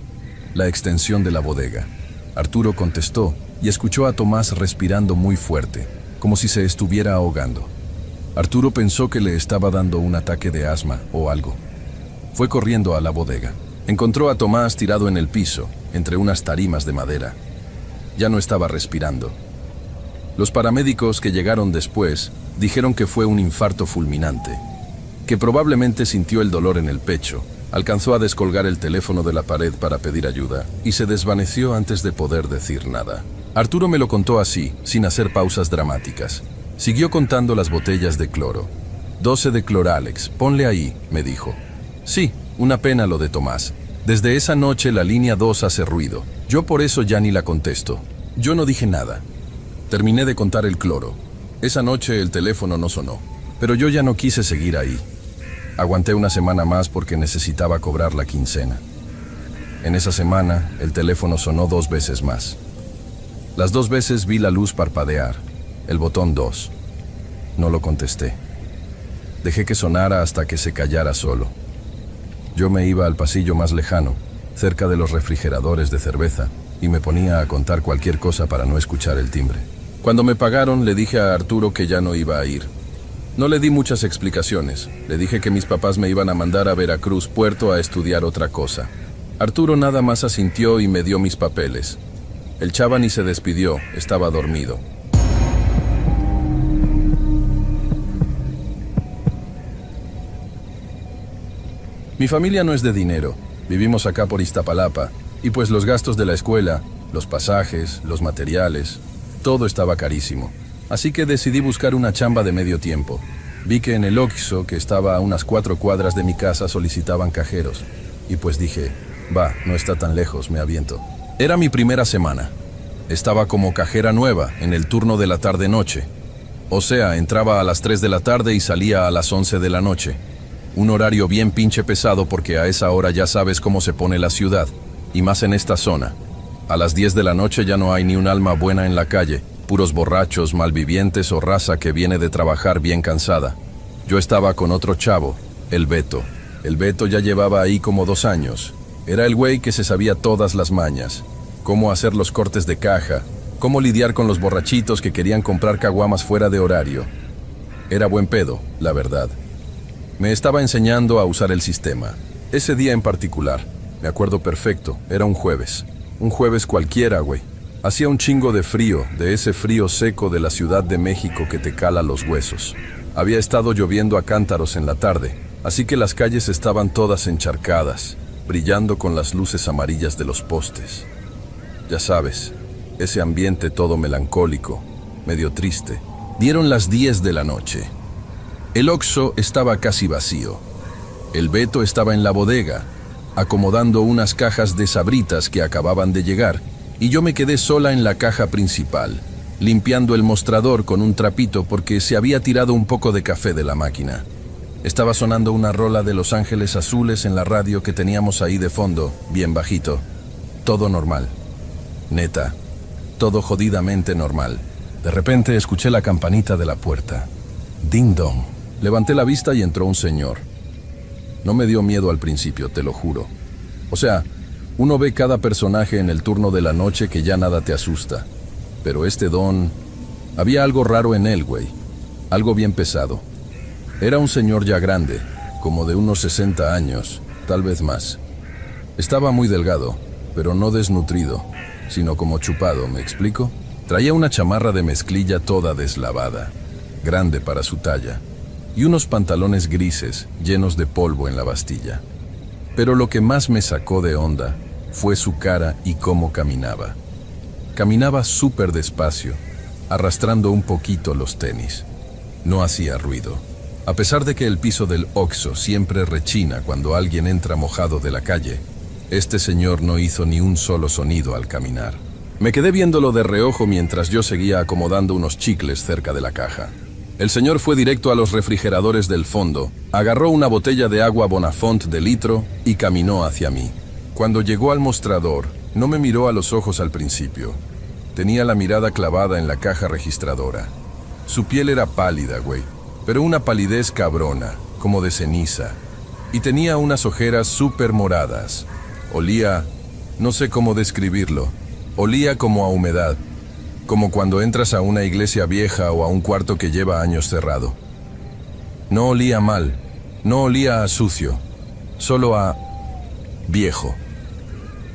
La extensión de la bodega. Arturo contestó y escuchó a Tomás respirando muy fuerte, como si se estuviera ahogando. Arturo pensó que le estaba dando un ataque de asma o algo. Fue corriendo a la bodega. Encontró a Tomás tirado en el piso, entre unas tarimas de madera. Ya no estaba respirando. Los paramédicos que llegaron después dijeron que fue un infarto fulminante, que probablemente sintió el dolor en el pecho, alcanzó a descolgar el teléfono de la pared para pedir ayuda y se desvaneció antes de poder decir nada. Arturo me lo contó así, sin hacer pausas dramáticas. Siguió contando las botellas de cloro. 12 de Cloralex, ponle ahí, me dijo. Sí, una pena lo de Tomás. Desde esa noche la línea 2 hace ruido. Yo por eso ya ni la contesto. Yo no dije nada. Terminé de contar el cloro. Esa noche el teléfono no sonó, pero yo ya no quise seguir ahí. Aguanté una semana más porque necesitaba cobrar la quincena. En esa semana el teléfono sonó 2 veces más. Las 2 veces vi la luz parpadear, el botón 2. No lo contesté. Dejé que sonara hasta que se callara solo. Yo me iba al pasillo más lejano, cerca de los refrigeradores de cerveza, y me ponía a contar cualquier cosa para no escuchar el timbre. Cuando me pagaron, le dije a Arturo que ya no iba a ir. No le di muchas explicaciones. Le dije que mis papás me iban a mandar a Veracruz Puerto a estudiar otra cosa. Arturo nada más asintió y me dio mis papeles. El chava ni se despidió, estaba dormido. Mi familia no es de dinero. Vivimos acá por Iztapalapa, y pues los gastos de la escuela, los pasajes, los materiales, todo estaba carísimo. Así que decidí buscar una chamba de medio tiempo. Vi que en el Oxxo, que estaba a unas 4 cuadras de mi casa, solicitaban cajeros. Y pues dije, va, no está tan lejos, me aviento. Era mi primera semana. Estaba como cajera nueva, en el turno de la tarde-noche. O sea, entraba a las 3 de la tarde y salía a las 11 de la noche. Un horario bien pinche pesado porque a esa hora ya sabes cómo se pone la ciudad, y más en esta zona. A las 10 de la noche ya no hay ni un alma buena en la calle, puros borrachos, malvivientes o raza que viene de trabajar bien cansada. Yo estaba con otro chavo, el Beto. El Beto ya llevaba ahí como 2 años. Era el güey que se sabía todas las mañas. Cómo hacer los cortes de caja, cómo lidiar con los borrachitos que querían comprar caguamas fuera de horario. Era buen pedo, la verdad. Me estaba enseñando a usar el sistema. Ese día en particular, me acuerdo perfecto, era un jueves. Un jueves cualquiera, güey. Hacía un chingo de frío, de ese frío seco de la Ciudad de México que te cala los huesos. Había estado lloviendo a cántaros en la tarde, así que las calles estaban todas encharcadas, brillando con las luces amarillas de los postes. Ya sabes, ese ambiente todo melancólico, medio triste. Dieron las 10 de la noche. El Oxxo estaba casi vacío. El Beto estaba en la bodega, acomodando unas cajas de Sabritas que acababan de llegar, y yo me quedé sola en la caja principal, limpiando el mostrador con un trapito porque se había tirado un poco de café de la máquina. Estaba sonando una rola de Los Ángeles Azules en la radio que teníamos ahí de fondo, bien bajito. Todo normal. Neta, todo jodidamente normal. De repente escuché la campanita de la puerta. Ding dong. Levanté la vista y entró un señor. No me dio miedo al principio, te lo juro. O sea, uno ve cada personaje en el turno de la noche que ya nada te asusta. Pero este don... Había algo raro en él, güey. Algo bien pesado. Era un señor ya grande, como de unos 60 años, tal vez más. Estaba muy delgado, pero no desnutrido, sino como chupado, ¿me explico? Traía una chamarra de mezclilla toda deslavada, grande para su talla, y unos pantalones grises llenos de polvo en la bastilla. Pero lo que más me sacó de onda fue su cara y cómo caminaba. Caminaba súper despacio, arrastrando un poquito los tenis. No hacía ruido. A pesar de que el piso del Oxxo siempre rechina cuando alguien entra mojado de la calle, este señor no hizo ni un solo sonido al caminar. Me quedé viéndolo de reojo mientras yo seguía acomodando unos chicles cerca de la caja. El señor fue directo a los refrigeradores del fondo, agarró una botella de agua Bonafont de litro y caminó hacia mí. Cuando llegó al mostrador, no me miró a los ojos al principio. Tenía la mirada clavada en la caja registradora. Su piel era pálida, güey, pero una palidez cabrona, como de ceniza. Y tenía unas ojeras súper moradas. Olía, no sé cómo describirlo, olía como a humedad. Como cuando entras a una iglesia vieja o a un cuarto que lleva años cerrado. No olía mal, no olía a sucio, solo a viejo,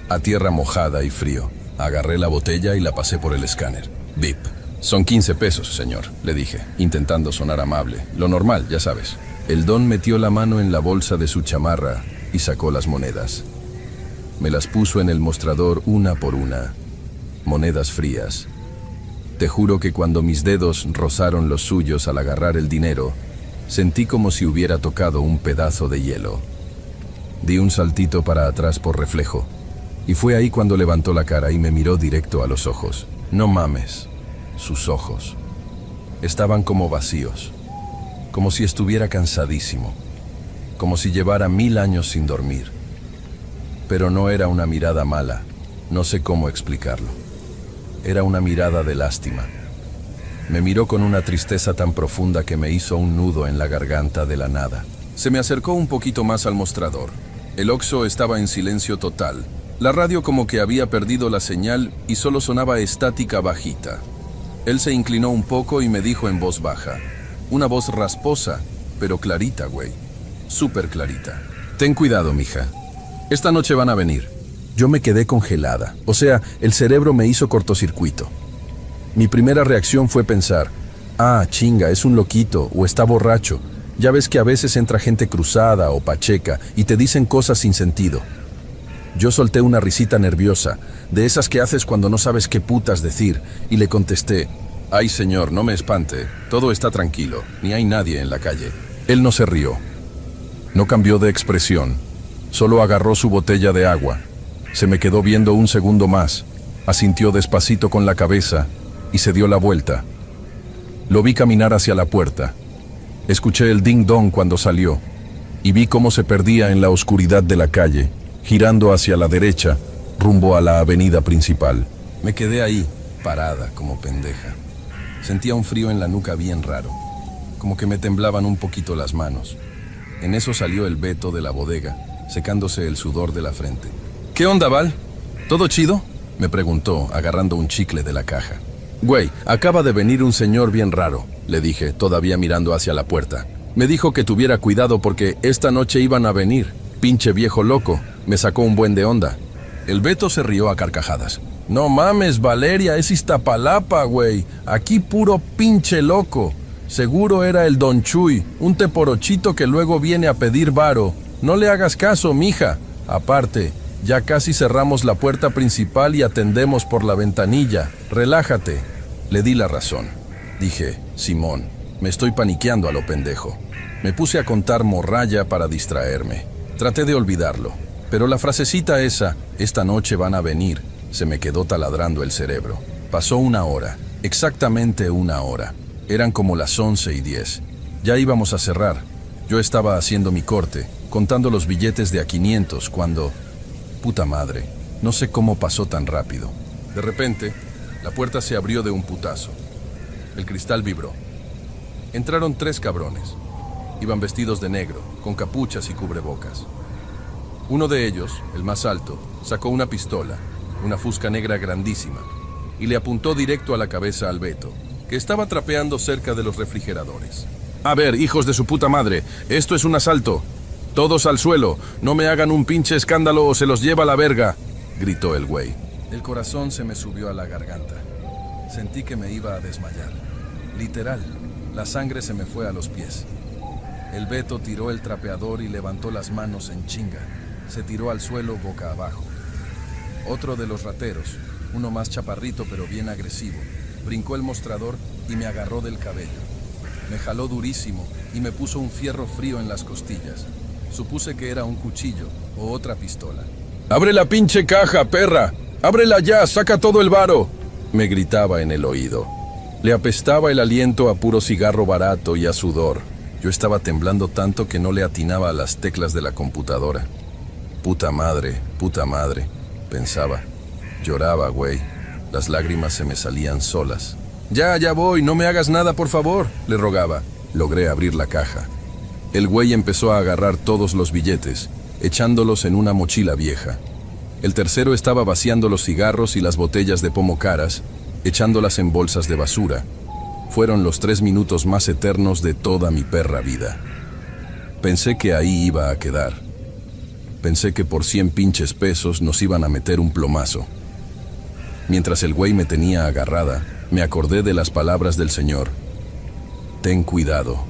a tierra mojada y frío. Agarré la botella y la pasé por el escáner. Bip. Son 15 pesos, señor, le dije, intentando sonar amable. Lo normal, ya sabes. El don metió la mano en la bolsa de su chamarra y sacó las monedas. Me las puso en el mostrador una por una. Monedas frías. Te juro que cuando mis dedos rozaron los suyos al agarrar el dinero, sentí como si hubiera tocado un pedazo de hielo. Di un saltito para atrás por reflejo, y fue ahí cuando levantó la cara y me miró directo a los ojos. No mames, sus ojos. Estaban como vacíos, como si estuviera cansadísimo, como si llevara 1000 años sin dormir. Pero no era una mirada mala, no sé cómo explicarlo. Era una mirada de lástima. Me miró con una tristeza tan profunda que me hizo un nudo en la garganta de la nada. Se me acercó un poquito más al mostrador. El Oxxo estaba en silencio total. La radio como que había perdido la señal y solo sonaba estática bajita. Él se inclinó un poco y me dijo en voz baja. Una voz rasposa, pero clarita, güey. Súper clarita. Ten cuidado, mija. Esta noche van a venir. Yo me quedé congelada. O sea, el cerebro me hizo cortocircuito. Mi primera reacción fue pensar, chinga, es un loquito o está borracho. Ya ves que a veces entra gente cruzada o pacheca y te dicen cosas sin sentido. Yo solté una risita nerviosa, de esas que haces cuando no sabes qué putas decir, y le contesté, ay señor, no me espante, todo está tranquilo, ni hay nadie en la calle. Él no se rió. No cambió de expresión, solo agarró su botella de agua. Se me quedó viendo un segundo más, asintió despacito con la cabeza y se dio la vuelta. Lo vi caminar hacia la puerta. Escuché el ding-dong cuando salió y vi cómo se perdía en la oscuridad de la calle, girando hacia la derecha, rumbo a la avenida principal. Me quedé ahí, parada como pendeja. Sentía un frío en la nuca bien raro, como que me temblaban un poquito las manos. En eso salió el Beto de la bodega, secándose el sudor de la frente. ¿Qué onda, Val? ¿Todo chido?, me preguntó, agarrando un chicle de la caja. Güey, acaba de venir un señor bien raro, le dije, todavía mirando hacia la puerta. Me dijo que tuviera cuidado porque esta noche iban a venir. Pinche viejo loco, me sacó un buen de onda. El Beto se rió a carcajadas. No mames, Valeria, es Iztapalapa, güey. Aquí puro pinche loco. Seguro era el Don Chuy, un teporochito que luego viene a pedir varo. No le hagas caso, mija. Aparte, ya casi cerramos la puerta principal y atendemos por la ventanilla. Relájate. Le di la razón. Dije, Simón, me estoy paniqueando a lo pendejo. Me puse a contar morralla para distraerme. Traté de olvidarlo, pero la frasecita esa, esta noche van a venir, se me quedó taladrando el cerebro. Pasó una hora, exactamente una hora. Eran como las 11:10. Ya íbamos a cerrar. Yo estaba haciendo mi corte, contando los billetes de a 500 cuando... Puta madre, no sé cómo pasó tan rápido. De repente, la puerta se abrió de un putazo. El cristal vibró. Entraron 3 cabrones. Iban vestidos de negro, con capuchas y cubrebocas. Uno de ellos, el más alto, sacó una pistola, una fusca negra grandísima, y le apuntó directo a la cabeza al Beto, que estaba trapeando cerca de los refrigeradores. A ver, hijos de su puta madre, esto es un asalto. Todos al suelo, no me hagan un pinche escándalo o se los lleva la verga, gritó el güey. El corazón se me subió a la garganta. Sentí que me iba a desmayar. Literal, la sangre se me fue a los pies. El Beto tiró el trapeador y levantó las manos en chinga. Se tiró al suelo boca abajo. Otro de los rateros, uno más chaparrito pero bien agresivo, brincó el mostrador y me agarró del cabello. Me jaló durísimo y me puso un fierro frío en las costillas. Supuse que era un cuchillo o otra pistola. ¡Abre la pinche caja, perra! ¡Ábrela ya! ¡Saca todo el varo!, me gritaba en el oído. Le apestaba el aliento a puro cigarro barato y a sudor. Yo estaba temblando tanto que no le atinaba a las teclas de la computadora. Puta madre, pensaba. Lloraba, güey. Las lágrimas se me salían solas. Ya voy, no me hagas nada, por favor, le rogaba. Logré abrir la caja. El güey empezó a agarrar todos los billetes, echándolos en una mochila vieja. El tercero estaba vaciando los cigarros y las botellas de pomo caras, echándolas en bolsas de basura. Fueron los 3 minutos más eternos de toda mi perra vida. Pensé que ahí iba a quedar. Pensé que por 100 pinches pesos nos iban a meter un plomazo. Mientras el güey me tenía agarrada, me acordé de las palabras del Señor. Ten cuidado.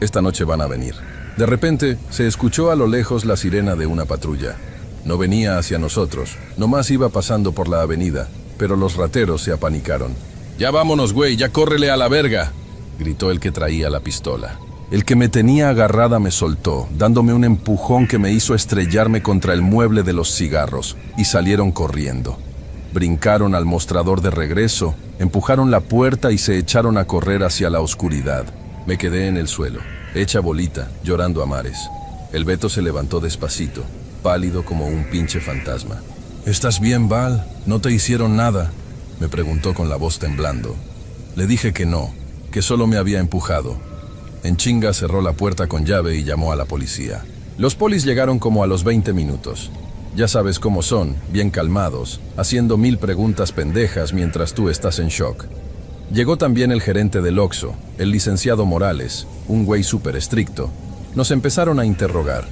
Esta noche van a venir. De repente, se escuchó a lo lejos la sirena de una patrulla. No venía hacia nosotros, nomás iba pasando por la avenida, pero los rateros se apanicaron. «Ya vámonos, güey, ya córrele a la verga», gritó el que traía la pistola. El que me tenía agarrada me soltó, dándome un empujón que me hizo estrellarme contra el mueble de los cigarros, y salieron corriendo. Brincaron al mostrador de regreso, empujaron la puerta y se echaron a correr hacia la oscuridad. Me quedé en el suelo, hecha bolita, llorando a mares. El Beto se levantó despacito, pálido como un pinche fantasma. «¿Estás bien, Val? ¿No te hicieron nada?», me preguntó con la voz temblando. Le dije que no, que solo me había empujado. En chinga cerró la puerta con llave y llamó a la policía. Los polis llegaron como a los 20 minutos. Ya sabes cómo son, bien calmados, haciendo 1000 preguntas pendejas mientras tú estás en shock. Llegó también el gerente del Oxxo, el licenciado Morales, un güey súper estricto. Nos empezaron a interrogar.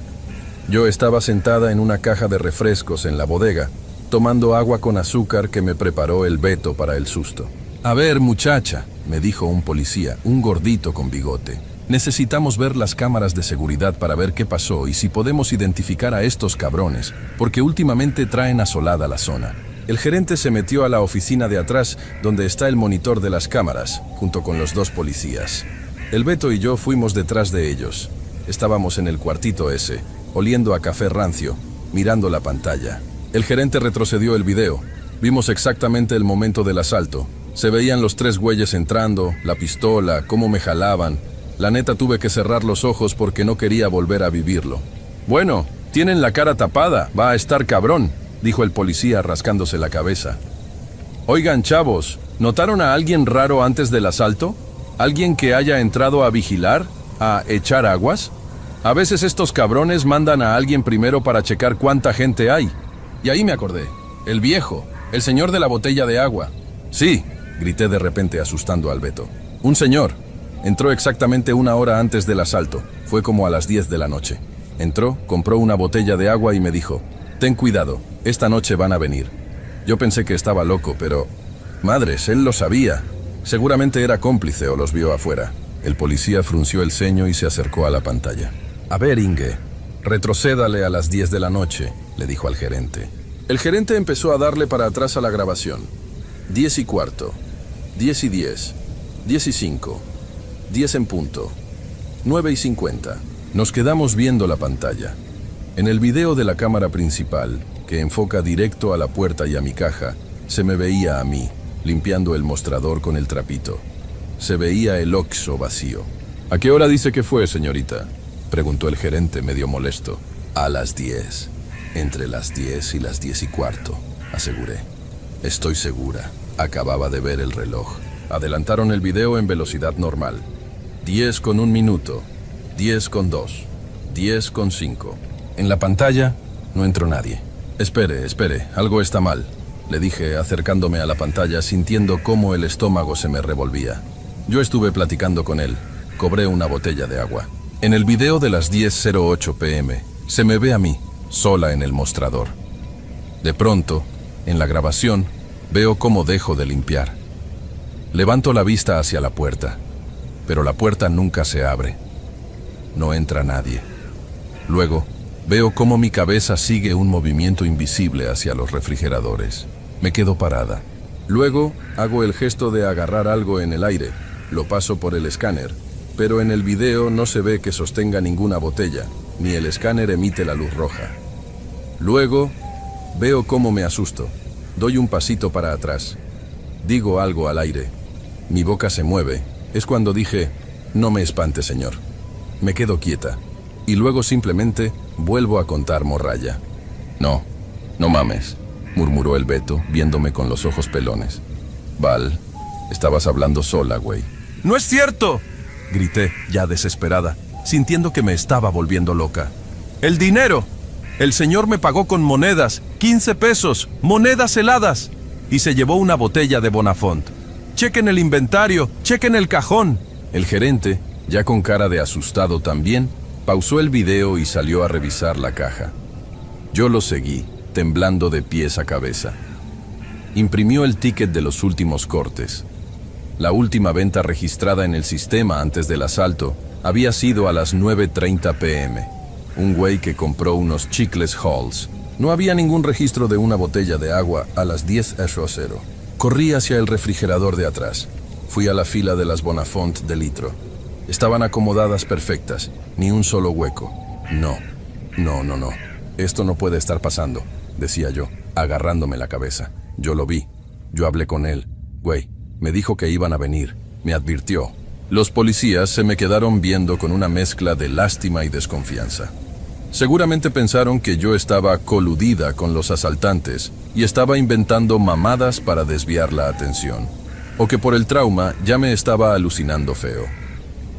Yo estaba sentada en una caja de refrescos en la bodega, tomando agua con azúcar que me preparó el Beto para el susto. «A ver, muchacha», me dijo un policía, un gordito con bigote. «Necesitamos ver las cámaras de seguridad para ver qué pasó y si podemos identificar a estos cabrones, porque últimamente traen asolada la zona». El gerente se metió a la oficina de atrás, donde está el monitor de las cámaras, junto con los 2 policías. El Beto y yo fuimos detrás de ellos. Estábamos en el cuartito ese, oliendo a café rancio, mirando la pantalla. El gerente retrocedió el video. Vimos exactamente el momento del asalto. Se veían los 3 güeyes entrando, la pistola, cómo me jalaban. La neta tuve que cerrar los ojos porque no quería volver a vivirlo. «Bueno, tienen la cara tapada, va a estar cabrón», dijo el policía rascándose la cabeza. «Oigan, chavos, ¿notaron a alguien raro antes del asalto? ¿Alguien que haya entrado a vigilar? ¿A echar aguas? A veces estos cabrones mandan a alguien primero para checar cuánta gente hay». Y ahí me acordé. El viejo, el señor de la botella de agua. «Sí», grité de repente asustando al Beto. «Un señor. Entró exactamente 1 hora antes del asalto. Fue como a las 10 de la noche. Entró, compró una botella de agua y me dijo: ten cuidado, esta noche van a venir». Yo pensé que estaba loco, pero... madres, él lo sabía. Seguramente era cómplice o los vio afuera. El policía frunció el ceño y se acercó a la pantalla. «A ver, Inge, retrocédale a las 10 de la noche», le dijo al gerente. El gerente empezó a darle para atrás a la grabación. 10:15, 10:10, 10:05, 10 en punto, 9:50. Nos quedamos viendo la pantalla. En el video de la cámara principal, que enfoca directo a la puerta y a mi caja, se me veía a mí, limpiando el mostrador con el trapito. Se veía el Oxxo vacío. «¿A qué hora dice que fue, señorita?», preguntó el gerente medio molesto. «A las 10. Entre las 10 y las 10:15, aseguré. «Estoy segura». Acababa de ver el reloj. Adelantaron el video en velocidad normal. 10:01, 10:02, 10:05. En la pantalla no entró nadie. Espere, algo está mal», le dije acercándome a la pantalla, sintiendo cómo el estómago se me revolvía. Yo estuve platicando con él. Cobré una botella de agua. En el video de las 10:08 p.m. se me ve a mí, sola en el mostrador. De pronto, en la grabación, veo cómo dejo de limpiar. Levanto la vista hacia la puerta, pero la puerta nunca se abre. No entra nadie. Luego, veo cómo mi cabeza sigue un movimiento invisible hacia los refrigeradores. Me quedo parada. Luego, hago el gesto de agarrar algo en el aire. Lo paso por el escáner, pero en el video no se ve que sostenga ninguna botella, ni el escáner emite la luz roja. Luego, veo cómo me asusto. Doy un pasito para atrás. Digo algo al aire. Mi boca se mueve. Es cuando dije: «No me espante, señor». Me quedo quieta. Y luego simplemente vuelvo a contar morralla. «No, no mames», murmuró el Beto, viéndome con los ojos pelones. «Val, estabas hablando sola, güey». «¡No es cierto!», grité, ya desesperada, sintiendo que me estaba volviendo loca. «¡El dinero! El señor me pagó con monedas, 15 pesos, monedas heladas, y se llevó una botella de Bonafont. Chequen el inventario, chequen el cajón». El gerente, ya con cara de asustado también, pausó el video y salió a revisar la caja. Yo lo seguí, temblando de pies a cabeza. Imprimió el ticket de los últimos cortes. La última venta registrada en el sistema antes del asalto había sido a las 9:30 p.m. Un güey que compró unos chicles Halls. No había ningún registro de una botella de agua a las 10:00. Corrí hacia el refrigerador de atrás. Fui a la fila de las Bonafont de litro. Estaban acomodadas perfectas, ni un solo hueco. No. Esto no puede estar pasando, decía yo, agarrándome la cabeza. Yo lo vi. Yo hablé con él. Güey, me dijo que iban a venir. Me advirtió. Los policías se me quedaron viendo con una mezcla de lástima y desconfianza. Seguramente pensaron que yo estaba coludida con los asaltantes y estaba inventando mamadas para desviar la atención. O que por el trauma ya me estaba alucinando feo.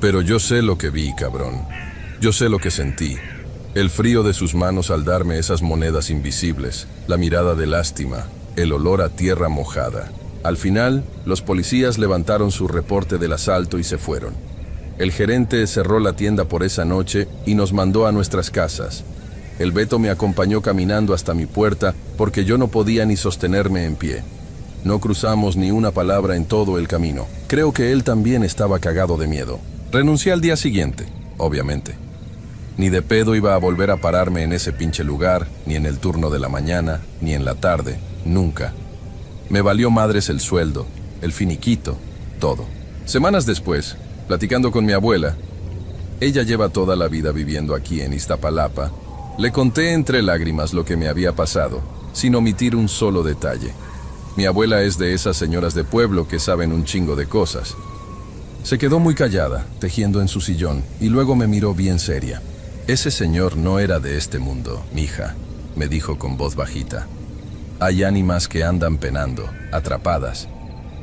Pero yo sé lo que vi, cabrón. Yo sé lo que sentí. El frío de sus manos al darme esas monedas invisibles, la mirada de lástima, el olor a tierra mojada. Al final, los policías levantaron su reporte del asalto y se fueron. El gerente cerró la tienda por esa noche y nos mandó a nuestras casas. El Beto me acompañó caminando hasta mi puerta porque yo no podía ni sostenerme en pie. No cruzamos ni una palabra en todo el camino. Creo que él también estaba cagado de miedo. Renuncié al día siguiente, obviamente. Ni de pedo iba a volver a pararme en ese pinche lugar, ni en el turno de la mañana, ni en la tarde, nunca. Me valió madres el sueldo, el finiquito, todo. Semanas después, platicando con mi abuela, ella lleva toda la vida viviendo aquí en Iztapalapa, le conté entre lágrimas lo que me había pasado, sin omitir un solo detalle. Mi abuela es de esas señoras de pueblo que saben un chingo de cosas. Se quedó muy callada, tejiendo en su sillón, y luego me miró bien seria. Ese señor no era de este mundo, mija, me dijo con voz bajita. Hay ánimas que andan penando, atrapadas.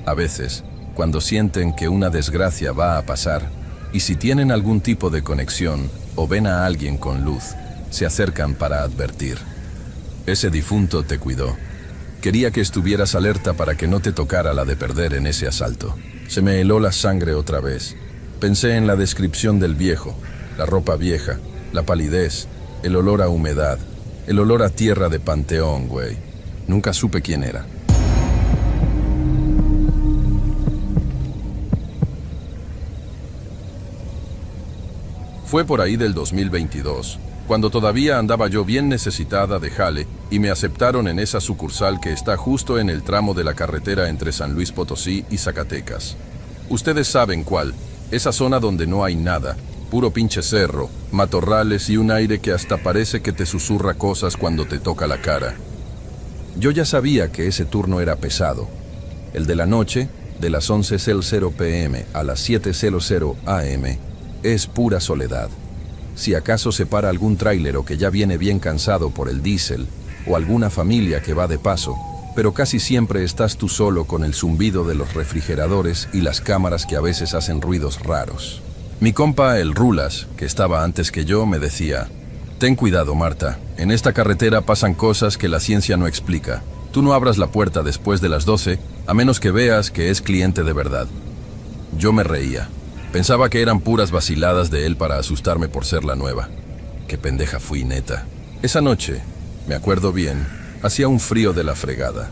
A veces, cuando sienten que una desgracia va a pasar, y si tienen algún tipo de conexión o ven a alguien con luz, se acercan para advertir. Ese difunto te cuidó. Quería que estuvieras alerta para que no te tocara la de perder en ese asalto. Se me heló la sangre otra vez. Pensé en la descripción del viejo, la ropa vieja, la palidez, el olor a humedad, el olor a tierra de panteón, güey. Nunca supe quién era. Fue por ahí del 2022, cuando todavía andaba yo bien necesitada de jale y me aceptaron en esa sucursal que está justo en el tramo de la carretera entre San Luis Potosí y Zacatecas. Ustedes saben cuál, esa zona donde no hay nada, puro pinche cerro, matorrales y un aire que hasta parece que te susurra cosas cuando te toca la cara. Yo ya sabía que ese turno era pesado. El de la noche, de las 11:00 p.m. a las 7:00 a.m., es pura soledad. Si acaso se para algún tráilero que ya viene bien cansado por el diésel, o alguna familia que va de paso, pero casi siempre estás tú solo con el zumbido de los refrigeradores y las cámaras que a veces hacen ruidos raros. Mi compa, el Rulas, que estaba antes que yo, me decía: ten cuidado, Marta, en esta carretera pasan cosas que la ciencia no explica. Tú no abras la puerta después de las 12, a menos que veas que es cliente de verdad. Yo me reía. Pensaba que eran puras vaciladas de él para asustarme por ser la nueva. Qué pendeja fui, neta. Esa noche, me acuerdo bien, hacía un frío de la fregada.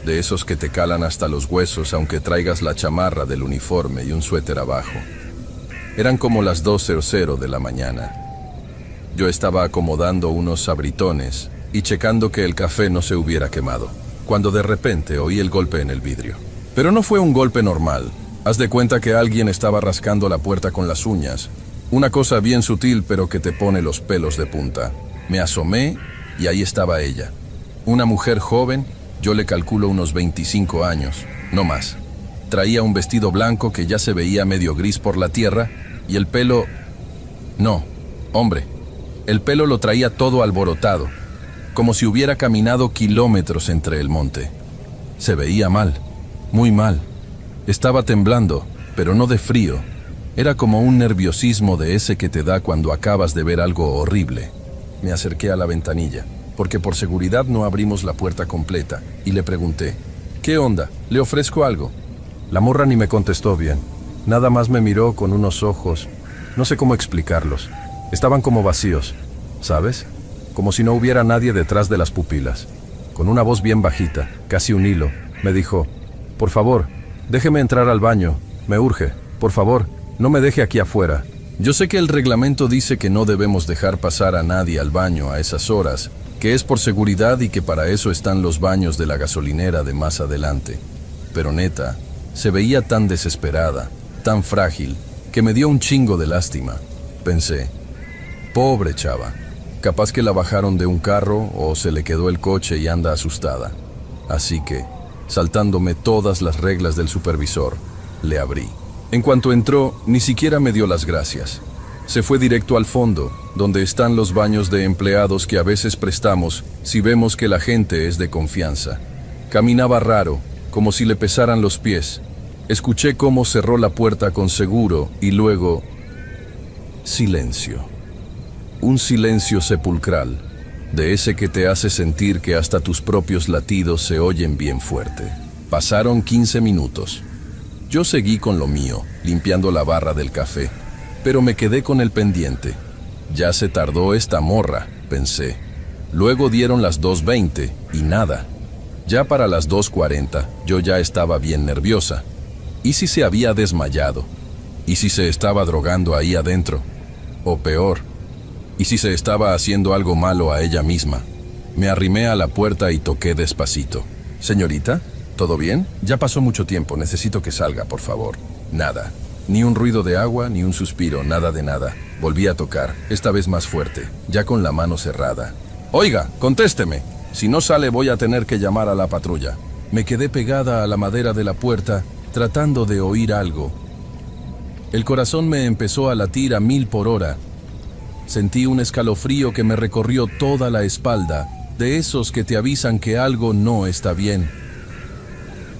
De esos que te calan hasta los huesos aunque traigas la chamarra del uniforme y un suéter abajo. Eran como las 2:00 de la mañana. Yo estaba acomodando unos sabritones y checando que el café no se hubiera quemado, cuando de repente oí el golpe en el vidrio. Pero no fue un golpe normal. Haz de cuenta que alguien estaba rascando la puerta con las uñas. Una cosa bien sutil pero que te pone los pelos de punta. Me asomé y ahí estaba ella. Una mujer joven, yo le calculo unos 25 años, no más. Traía un vestido blanco que ya se veía medio gris por la tierra y el pelo... No, hombre, el pelo lo traía todo alborotado, como si hubiera caminado kilómetros entre el monte. Se veía mal, muy mal. Estaba temblando, pero no de frío. Era como un nerviosismo de ese que te da cuando acabas de ver algo horrible. Me acerqué a la ventanilla, porque por seguridad no abrimos la puerta completa, y le pregunté: ¿qué onda? ¿Le ofrezco algo? La morra ni me contestó bien. Nada más me miró con unos ojos, no sé cómo explicarlos. Estaban como vacíos, ¿sabes? Como si no hubiera nadie detrás de las pupilas. Con una voz bien bajita, casi un hilo, me dijo: «Por favor, déjeme entrar al baño, me urge, por favor, no me deje aquí afuera». Yo sé que el reglamento dice que no debemos dejar pasar a nadie al baño a esas horas, que es por seguridad y que para eso están los baños de la gasolinera de más adelante. Pero neta, se veía tan desesperada, tan frágil, que me dio un chingo de lástima. Pensé: pobre chava, capaz que la bajaron de un carro o se le quedó el coche y anda asustada. Así que, saltándome todas las reglas del supervisor, le abrí. En cuanto entró, ni siquiera me dio las gracias. Se fue directo al fondo, donde están los baños de empleados que a veces prestamos si vemos que la gente es de confianza. Caminaba raro, como si le pesaran los pies. Escuché cómo cerró la puerta con seguro y luego... silencio. Un silencio sepulcral, de ese que te hace sentir que hasta tus propios latidos se oyen bien fuerte. Pasaron 15 minutos. Yo seguí con lo mío, limpiando la barra del café, pero me quedé con el pendiente. Ya se tardó esta morra, pensé. Luego dieron las 2:20 y nada. Ya para las 2:40 yo ya estaba bien nerviosa. ¿Y si se había desmayado? ¿Y si se estaba drogando ahí adentro? O peor, ¿y si se estaba haciendo algo malo a ella misma? Me arrimé a la puerta y toqué despacito. «Señorita, ¿todo bien? Ya pasó mucho tiempo, necesito que salga, por favor». Nada. Ni un ruido de agua, ni un suspiro, nada de nada. Volví a tocar, esta vez más fuerte, ya con la mano cerrada. «Oiga, contésteme. Si no sale voy a tener que llamar a la patrulla». Me quedé pegada a la madera de la puerta, tratando de oír algo. El corazón me empezó a latir a 1000 por hora. Sentí un escalofrío que me recorrió toda la espalda, de esos que te avisan que algo no está bien.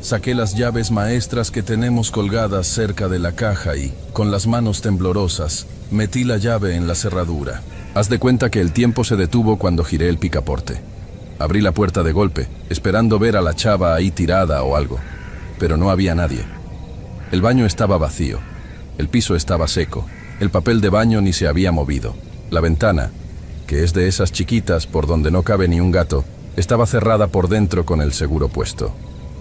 Saqué las llaves maestras que tenemos colgadas cerca de la caja y, con las manos temblorosas, metí la llave en la cerradura. Haz de cuenta que el tiempo se detuvo cuando giré el picaporte. Abrí la puerta de golpe, esperando ver a la chava ahí tirada o algo, pero no había nadie. El baño estaba vacío, el piso estaba seco, el papel de baño ni se había movido. La ventana, que es de esas chiquitas por donde no cabe ni un gato, estaba cerrada por dentro con el seguro puesto.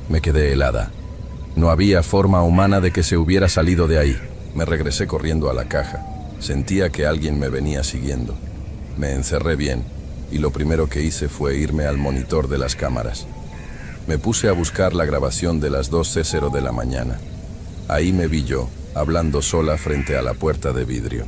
Me quedé helada. No había forma humana de que se hubiera salido de ahí. Me regresé corriendo a la caja. Sentía que alguien me venía siguiendo. Me encerré bien, y lo primero que hice fue irme al monitor de las cámaras. Me puse a buscar la grabación de las 2:00 de la mañana. Ahí me vi yo, hablando sola frente a la puerta de vidrio.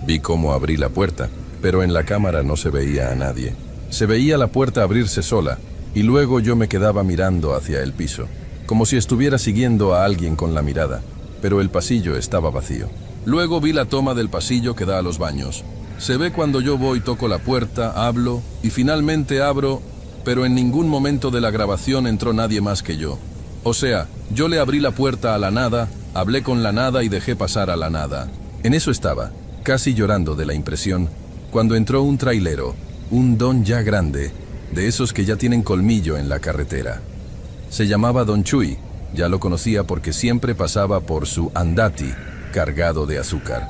Vi cómo abrí la puerta, pero en la cámara no se veía a nadie. Se veía la puerta abrirse sola, y luego yo me quedaba mirando hacia el piso, como si estuviera siguiendo a alguien con la mirada, pero el pasillo estaba vacío. Luego vi la toma del pasillo que da a los baños. Se ve cuando yo voy, toco la puerta, hablo, y finalmente abro, pero en ningún momento de la grabación entró nadie más que yo. O sea, yo le abrí la puerta a la nada, hablé con la nada y dejé pasar a la nada. En eso estaba, casi llorando de la impresión, cuando entró un trailero, un don ya grande, de esos que ya tienen colmillo en la carretera. Se llamaba Don Chuy, ya lo conocía porque siempre pasaba por su andati, cargado de azúcar.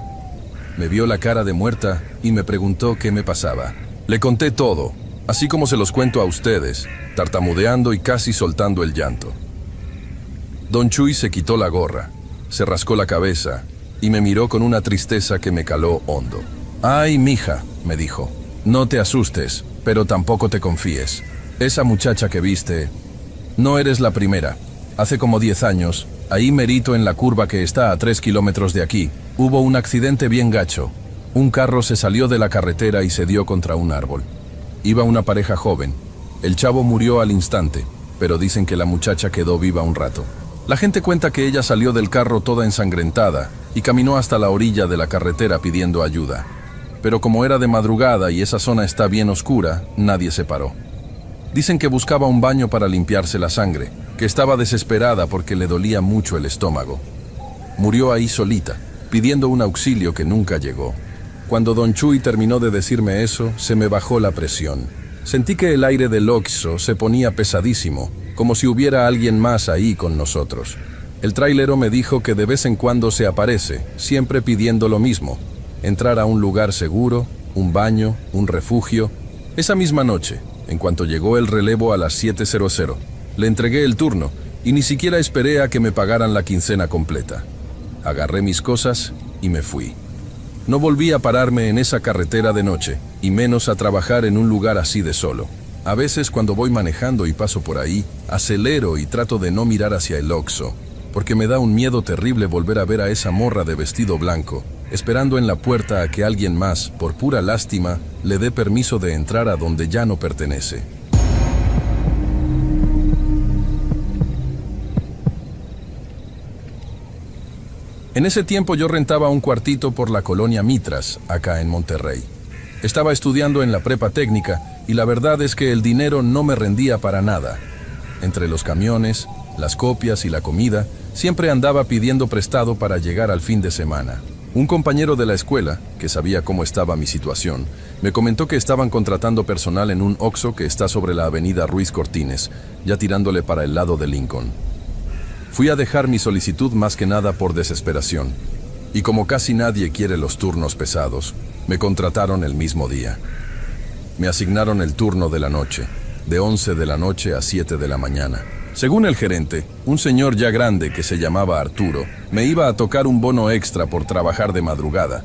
Me vio la cara de muerta y me preguntó qué me pasaba. Le conté todo, así como se los cuento a ustedes, tartamudeando y casi soltando el llanto. Don Chuy se quitó la gorra, se rascó la cabeza y me miró con una tristeza que me caló hondo. «Ay, mija», me dijo, «no te asustes, pero tampoco te confíes. Esa muchacha que viste, no eres la primera. Hace como 10 años, ahí merito en la curva que está a 3 kilómetros de aquí, hubo un accidente bien gacho. Un carro se salió de la carretera y se dio contra un árbol. Iba una pareja joven. El chavo murió al instante, pero dicen que la muchacha quedó viva un rato. La gente cuenta que ella salió del carro toda ensangrentada y caminó hasta la orilla de la carretera pidiendo ayuda. Pero como era de madrugada y esa zona está bien oscura, nadie se paró. Dicen que buscaba un baño para limpiarse la sangre, que estaba desesperada porque le dolía mucho el estómago. Murió ahí solita, pidiendo un auxilio que nunca llegó. Cuando Don Chuy terminó de decirme eso, se me bajó la presión. Sentí que el aire del Oxxo se ponía pesadísimo, como si hubiera alguien más ahí con nosotros. El trailero me dijo que de vez en cuando se aparece, siempre pidiendo lo mismo: entrar a un lugar seguro, un baño, un refugio. Esa misma noche, En cuanto llegó el relevo a las 7:00, le entregué el turno y ni siquiera esperé a que me pagaran la quincena completa. Agarré mis cosas y me fui. No volví a pararme en esa carretera de noche, y menos a trabajar en un lugar así de solo. A veces cuando voy manejando y paso por ahí, acelero y trato de no mirar hacia el Oxxo, porque me da un miedo terrible volver a ver a esa morra de vestido blanco, esperando en la puerta a que alguien más, por pura lástima, le dé permiso de entrar a donde ya no pertenece. En ese tiempo yo rentaba un cuartito por la colonia Mitras, acá en Monterrey. Estaba estudiando en la prepa técnica y la verdad es que el dinero no me rendía para nada. Entre los camiones, las copias y la comida, siempre andaba pidiendo prestado para llegar al fin de semana. Un compañero de la escuela, que sabía cómo estaba mi situación, me comentó que estaban contratando personal en un Oxxo que está sobre la avenida Ruiz Cortines, ya tirándole para el lado de Lincoln. Fui a dejar mi solicitud más que nada por desesperación, y como casi nadie quiere los turnos pesados, me contrataron el mismo día. Me asignaron el turno de la noche, de 11 de la noche a 7 de la mañana. Según el gerente, un señor ya grande que se llamaba Arturo, me iba a tocar un bono extra por trabajar de madrugada.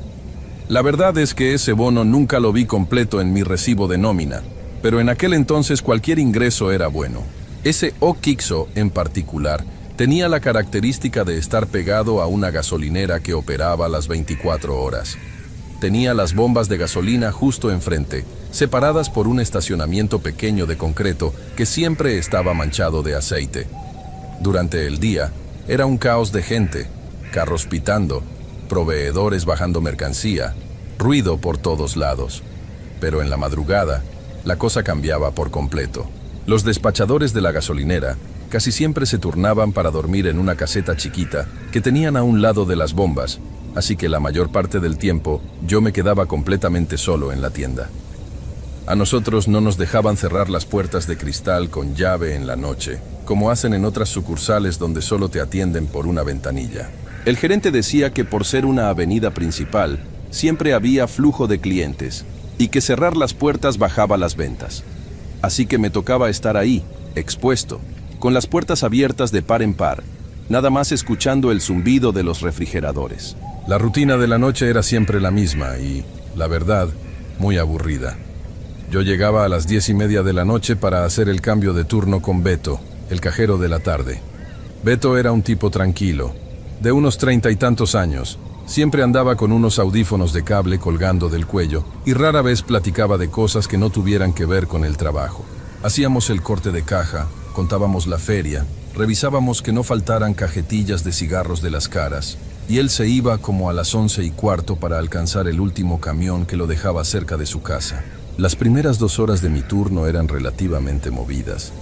La verdad es que ese bono nunca lo vi completo en mi recibo de nómina, pero en aquel entonces cualquier ingreso era bueno. Ese Oxxo en particular tenía la característica de estar pegado a una gasolinera que operaba las 24 horas. Tenía las bombas de gasolina justo enfrente, separadas por un estacionamiento pequeño de concreto que siempre estaba manchado de aceite. Durante el día, era un caos de gente, carros pitando, proveedores bajando mercancía, ruido por todos lados. Pero en la madrugada, la cosa cambiaba por completo. Los despachadores de la gasolinera casi siempre se turnaban para dormir en una caseta chiquita que tenían a un lado de las bombas, así que la mayor parte del tiempo yo me quedaba completamente solo en la tienda. A nosotros no nos dejaban cerrar las puertas de cristal con llave en la noche, como hacen en otras sucursales donde solo te atienden por una ventanilla. El gerente decía que por ser una avenida principal, siempre había flujo de clientes, y que cerrar las puertas bajaba las ventas. Así que me tocaba estar ahí, expuesto, con las puertas abiertas de par en par, nada más escuchando el zumbido de los refrigeradores. La rutina de la noche era siempre la misma y, la verdad, muy aburrida. Yo llegaba a las 10:30 de la noche para hacer el cambio de turno con Beto, el cajero de la tarde. Beto era un tipo tranquilo, de unos 30 y tantos años. Siempre andaba con unos audífonos de cable colgando del cuello y rara vez platicaba de cosas que no tuvieran que ver con el trabajo. Hacíamos el corte de caja, contábamos la feria, revisábamos que no faltaran cajetillas de cigarros de las caras, y él se iba como a las 11:15 para alcanzar el último camión que lo dejaba cerca de su casa. Las primeras 2 horas de mi turno eran relativamente movidas.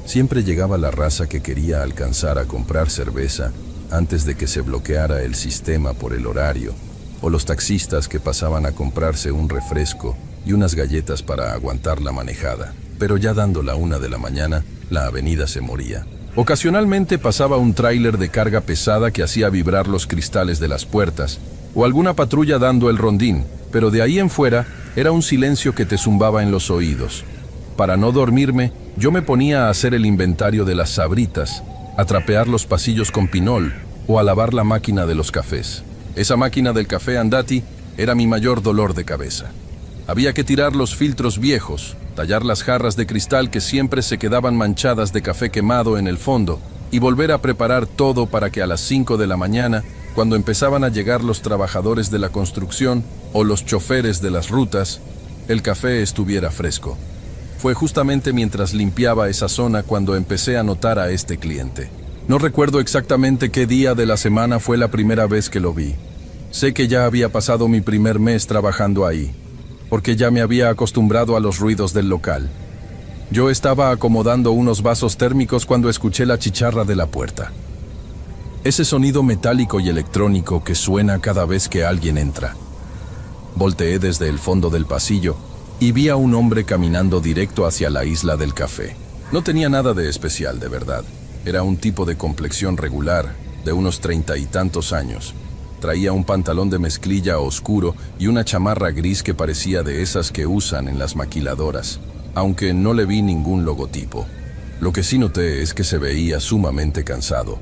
Siempre llegaba la raza que quería alcanzar a comprar cerveza antes de que se bloqueara el sistema por el horario, o los taxistas que pasaban a comprarse un refresco y unas galletas para aguantar la manejada. Pero ya dando la 1 de la mañana, la avenida se moría. Ocasionalmente pasaba un tráiler de carga pesada que hacía vibrar los cristales de las puertas, o alguna patrulla dando el rondín, pero de ahí en fuera era un silencio que te zumbaba en los oídos. Para no dormirme, yo me ponía a hacer el inventario de las sabritas, a trapear los pasillos con pinol o a lavar la máquina de los cafés. Esa máquina del café Andati era mi mayor dolor de cabeza. Había que tirar los filtros viejos, tallar las jarras de cristal que siempre se quedaban manchadas de café quemado en el fondo y volver a preparar todo para que a las 5 de la mañana, cuando empezaban a llegar los trabajadores de la construcción o los choferes de las rutas, el café estuviera fresco. Fue justamente mientras limpiaba esa zona cuando empecé a notar a este cliente. No recuerdo exactamente qué día de la semana fue la primera vez que lo vi. Sé que ya había pasado mi primer mes trabajando ahí, porque ya me había acostumbrado a los ruidos del local. Yo estaba acomodando unos vasos térmicos cuando escuché la chicharra de la puerta. Ese sonido metálico y electrónico que suena cada vez que alguien entra. Volteé desde el fondo del pasillo y vi a un hombre caminando directo hacia la isla del café. No tenía nada de especial, de verdad. Era un tipo de complexión regular, de unos 30 y tantos años. Traía un pantalón de mezclilla oscuro y una chamarra gris que parecía de esas que usan en las maquiladoras. aunque no le vi ningún logotipo. Lo que sí noté es que se veía sumamente cansado.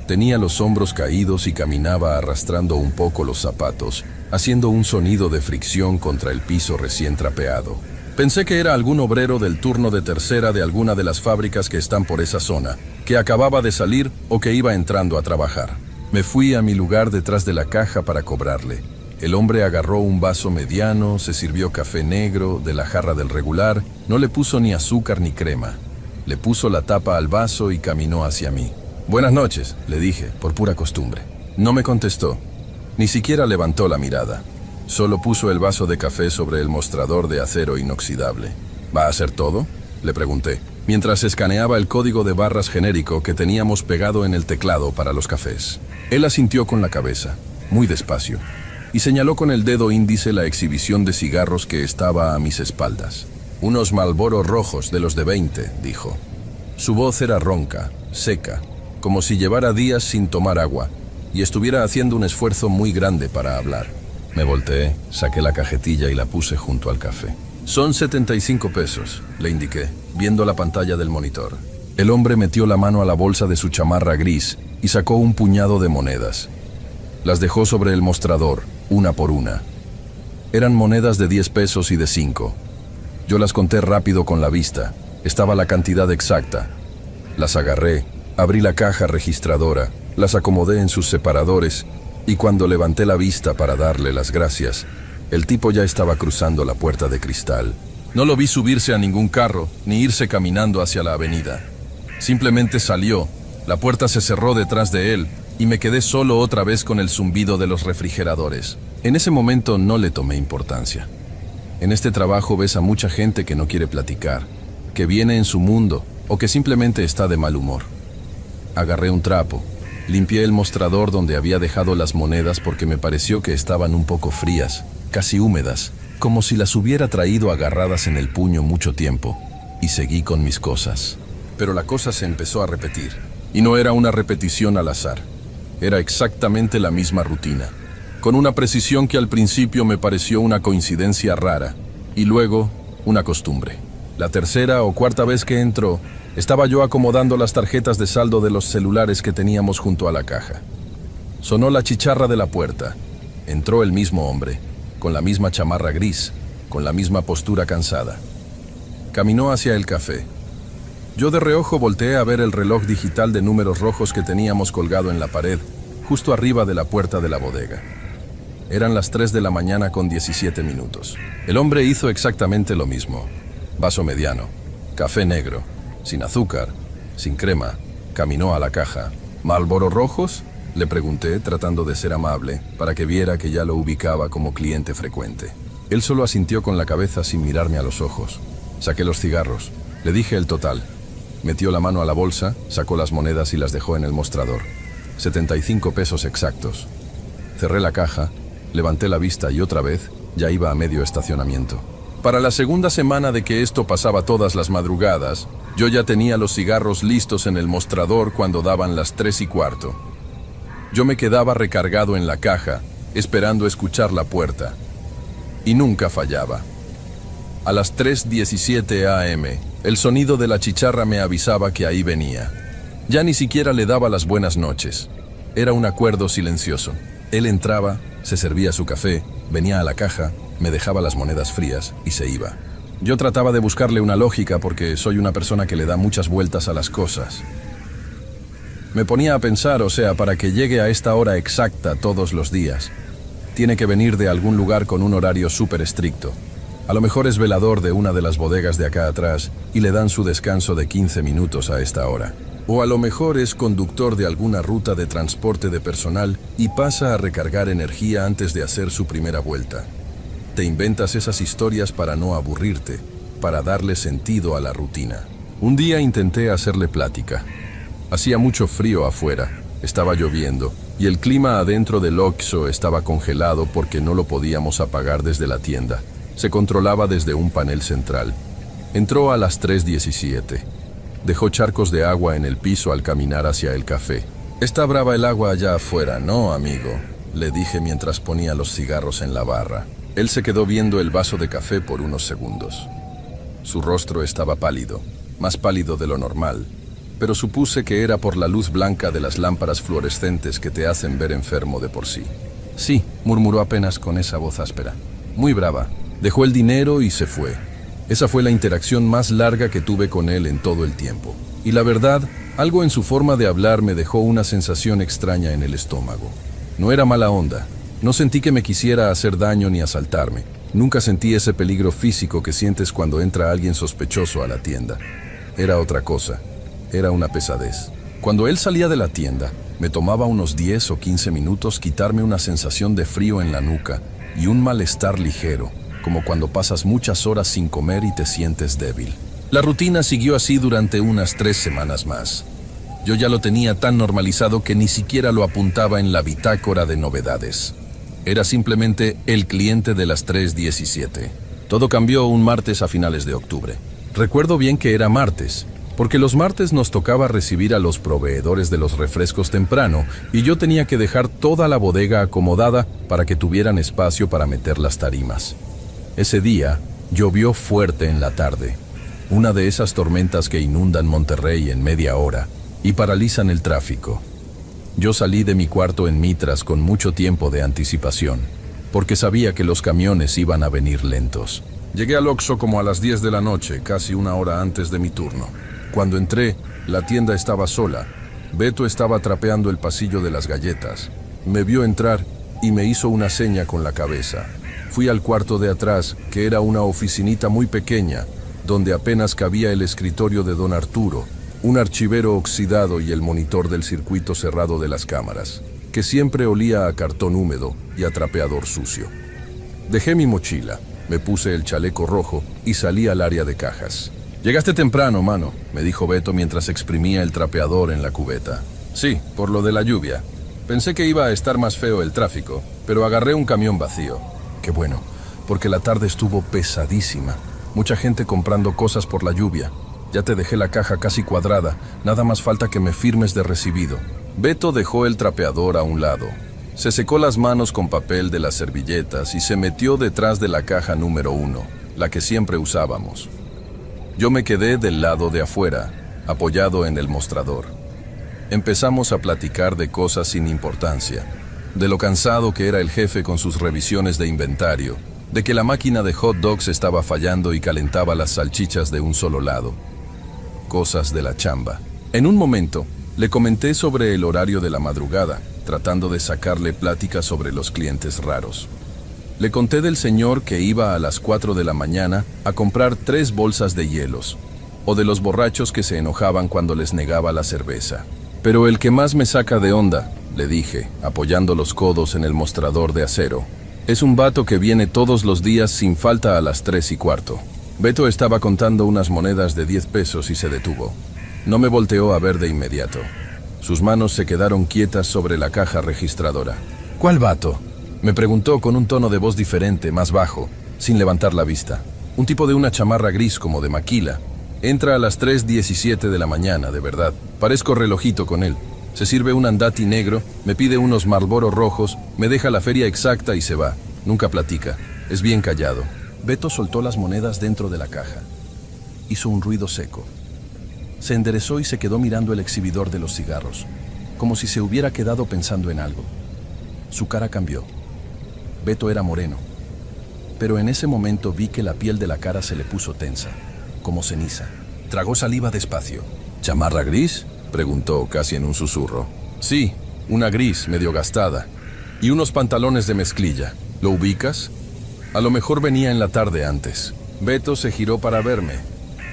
Tenía los hombros caídos y caminaba arrastrando un poco los zapatos, haciendo un sonido de fricción contra el piso recién trapeado. Pensé que era algún obrero del turno de tercera de alguna de las fábricas que están por esa zona, que acababa de salir o que iba entrando a trabajar. Me fui a mi lugar detrás de la caja para cobrarle. El hombre agarró un vaso mediano, se sirvió café negro de la jarra del regular, no le puso ni azúcar ni crema. Le puso la tapa al vaso y caminó hacia mí. «Buenas noches», le dije, por pura costumbre. No me contestó, ni siquiera levantó la mirada. Solo puso el vaso de café sobre el mostrador de acero inoxidable. «¿Va a hacer todo?», le pregunté, mientras escaneaba el código de barras genérico que teníamos pegado en el teclado para los cafés. Él asintió con la cabeza, muy despacio, y señaló con el dedo índice la exhibición de cigarros que estaba a mis espaldas. «Unos Marlboro rojos de los de 20», dijo. Su voz era ronca, seca, como si llevara días sin tomar agua y estuviera haciendo un esfuerzo muy grande para hablar. Me volteé, saqué la cajetilla y la puse junto al café. «Son 75 pesos», le indiqué, viendo la pantalla del monitor. El hombre metió la mano a la bolsa de su chamarra gris y sacó un puñado de monedas. Las dejó sobre el mostrador, una por una. Eran monedas de 10 pesos y de 5. Yo las conté rápido con la vista. Estaba la cantidad exacta. Las agarré, abrí la caja registradora, las acomodé en sus separadores y cuando levanté la vista para darle las gracias, el tipo ya estaba cruzando la puerta de cristal. No lo vi subirse a ningún carro ni irse caminando hacia la avenida. Simplemente salió, la puerta se cerró detrás de él y me quedé solo otra vez con el zumbido de los refrigeradores. En ese momento no le tomé importancia. En este trabajo ves a mucha gente que no quiere platicar, que viene en su mundo o que simplemente está de mal humor. Agarré un trapo, limpié el mostrador donde había dejado las monedas porque me pareció que estaban un poco frías, casi húmedas, como si las hubiera traído agarradas en el puño mucho tiempo, y seguí con mis cosas. Pero la cosa se empezó a repetir, y no era una repetición al azar. Era exactamente la misma rutina, con una precisión que al principio me pareció una coincidencia rara, y luego una costumbre. La tercera o cuarta vez que entró, estaba yo acomodando las tarjetas de saldo de los celulares que teníamos junto a la caja. Sonó la chicharra de la puerta. Entró el mismo hombre, con la misma chamarra gris, con la misma postura cansada. Caminó hacia el café. Yo de reojo volteé a ver el reloj digital de números rojos que teníamos colgado en la pared, justo arriba de la puerta de la bodega. Eran las 3 de la mañana con 17 minutos. El hombre hizo exactamente lo mismo. Vaso mediano, café negro, sin azúcar, sin crema. Caminó a la caja. «¿Marlboro rojos?», le pregunté, tratando de ser amable, para que viera que ya lo ubicaba como cliente frecuente. Él solo asintió con la cabeza sin mirarme a los ojos. Saqué los cigarros. Le dije el total. Metió la mano a la bolsa, sacó las monedas y las dejó en el mostrador. 75 pesos exactos. Cerré la caja, levanté la vista y otra vez ya iba a medio estacionamiento. Para la segunda semana de que esto pasaba todas las madrugadas, yo ya tenía los cigarros listos en el mostrador cuando daban las 3:15. Yo me quedaba recargado en la caja, esperando escuchar la puerta. Y nunca fallaba. A las 3:17 a.m., el sonido de la chicharra me avisaba que ahí venía. Ya ni siquiera le daba las buenas noches. Era un acuerdo silencioso. Él entraba, se servía su café, venía a la caja, me dejaba las monedas frías y se iba. Yo trataba de buscarle una lógica porque soy una persona que le da muchas vueltas a las cosas. Me ponía a pensar, para que llegue a esta hora exacta todos los días, tiene que venir de algún lugar con un horario súper estricto. A lo mejor es velador de una de las bodegas de acá atrás y le dan su descanso de 15 minutos a esta hora. O a lo mejor es conductor de alguna ruta de transporte de personal y pasa a recargar energía antes de hacer su primera vuelta. Te inventas esas historias para no aburrirte, para darle sentido a la rutina. Un día intenté hacerle plática. Hacía mucho frío afuera, estaba lloviendo, y el clima adentro del Oxxo estaba congelado porque no lo podíamos apagar desde la tienda. Se controlaba desde un panel central. Entró a las 3:17. Dejó charcos de agua en el piso al caminar hacia el café. «Está brava el agua allá afuera, ¿no, amigo?», le dije mientras ponía los cigarros en la barra. Él se quedó viendo el vaso de café por unos segundos. Su rostro estaba pálido, más pálido de lo normal, pero supuse que era por la luz blanca de las lámparas fluorescentes que te hacen ver enfermo de por sí. Sí, murmuró apenas con esa voz áspera. Muy brava. Dejó el dinero y se fue. Esa fue la interacción más larga que tuve con él en todo el tiempo. Y la verdad, algo en su forma de hablar me dejó una sensación extraña en el estómago. No era mala onda. No sentí que me quisiera hacer daño ni asaltarme. Nunca sentí ese peligro físico que sientes cuando entra alguien sospechoso a la tienda. Era otra cosa. Era una pesadez. Cuando él salía de la tienda, me tomaba unos 10 o 15 minutos quitarme una sensación de frío en la nuca y un malestar ligero, como cuando pasas muchas horas sin comer y te sientes débil. La rutina siguió así durante unas 3 semanas más. Yo ya lo tenía tan normalizado que ni siquiera lo apuntaba en la bitácora de novedades. Era simplemente el cliente de las 3:17. Todo cambió un martes a finales de octubre. Recuerdo bien que era martes, porque los martes nos tocaba recibir a los proveedores de los refrescos temprano y yo tenía que dejar toda la bodega acomodada para que tuvieran espacio para meter las tarimas. Ese día llovió fuerte en la tarde, una de esas tormentas que inundan Monterrey en media hora y paralizan el tráfico. Yo salí de mi cuarto en Mitras con mucho tiempo de anticipación, porque sabía que los camiones iban a venir lentos. Llegué al Oxxo como a las 10 de la noche, casi una hora antes de mi turno. Cuando entré, la tienda estaba sola. Beto estaba trapeando el pasillo de las galletas. Me vio entrar y me hizo una seña con la cabeza. Fui al cuarto de atrás, que era una oficinita muy pequeña, donde apenas cabía el escritorio de don Arturo, un archivero oxidado y el monitor del circuito cerrado de las cámaras, que siempre olía a cartón húmedo y a trapeador sucio. Dejé mi mochila, me puse el chaleco rojo y salí al área de cajas. «Llegaste temprano, mano», me dijo Beto mientras exprimía el trapeador en la cubeta. «Sí, por lo de la lluvia. Pensé que iba a estar más feo el tráfico, pero agarré un camión vacío». «Qué bueno, porque la tarde estuvo pesadísima. Mucha gente comprando cosas por la lluvia. Ya te dejé la caja casi cuadrada, nada más falta que me firmes de recibido». Beto dejó el trapeador a un lado. Se secó las manos con papel de las servilletas y se metió detrás de la caja número 1, la que siempre usábamos. Yo me quedé del lado de afuera, apoyado en el mostrador. Empezamos a platicar de cosas sin importancia, de lo cansado que era el jefe con sus revisiones de inventario, de que la máquina de hot dogs estaba fallando y calentaba las salchichas de un solo lado. Cosas de la chamba. En un momento, le comenté sobre el horario de la madrugada, tratando de sacarle plática sobre los clientes raros. Le conté del señor que iba a las 4 de la mañana a comprar 3 bolsas de hielos, o de los borrachos que se enojaban cuando les negaba la cerveza. Pero el que más me saca de onda, le dije, apoyando los codos en el mostrador de acero, es un vato que viene todos los días sin falta a las 3:15. Beto estaba contando unas monedas de 10 pesos y se detuvo. No me volteó a ver de inmediato. Sus manos se quedaron quietas sobre la caja registradora. «¿Cuál vato?», me preguntó con un tono de voz diferente, más bajo, sin levantar la vista. Un tipo de una chamarra gris como de maquila. Entra a las 3:17 de la mañana, de verdad. Parezco relojito con él. Se sirve un andati negro, me pide unos Marlboro rojos, me deja la feria exacta y se va. Nunca platica. Es bien callado. Beto soltó las monedas dentro de la caja. Hizo un ruido seco. Se enderezó y se quedó mirando el exhibidor de los cigarros, como si se hubiera quedado pensando en algo. Su cara cambió. Beto era moreno, pero en ese momento vi que la piel de la cara se le puso tensa, como ceniza. Tragó saliva despacio. «¿Chamarra gris?», preguntó casi en un susurro. «Sí, una gris, medio gastada, y unos pantalones de mezclilla. ¿Lo ubicas?». A lo mejor venía en la tarde antes. Beto se giró para verme.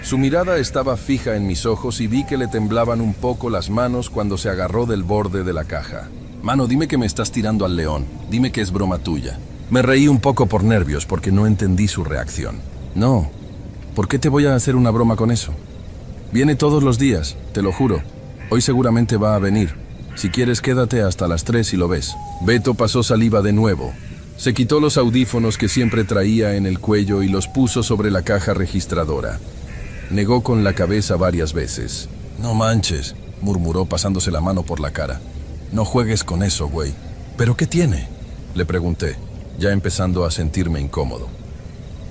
Su mirada estaba fija en mis ojos y vi que le temblaban un poco las manos cuando se agarró del borde de la caja. «Mano, dime que me estás tirando al león. Dime que es broma tuya». Me reí un poco por nervios porque no entendí su reacción. «No, ¿por qué te voy a hacer una broma con eso? Viene todos los días, te lo juro. Hoy seguramente va a venir. Si quieres, quédate hasta las 3 y lo ves». Beto pasó saliva de nuevo. Se quitó los audífonos que siempre traía en el cuello y los puso sobre la caja registradora. Negó con la cabeza varias veces. «No manches», murmuró pasándose la mano por la cara. «No juegues con eso, güey». «¿Pero qué tiene?», le pregunté, ya empezando a sentirme incómodo.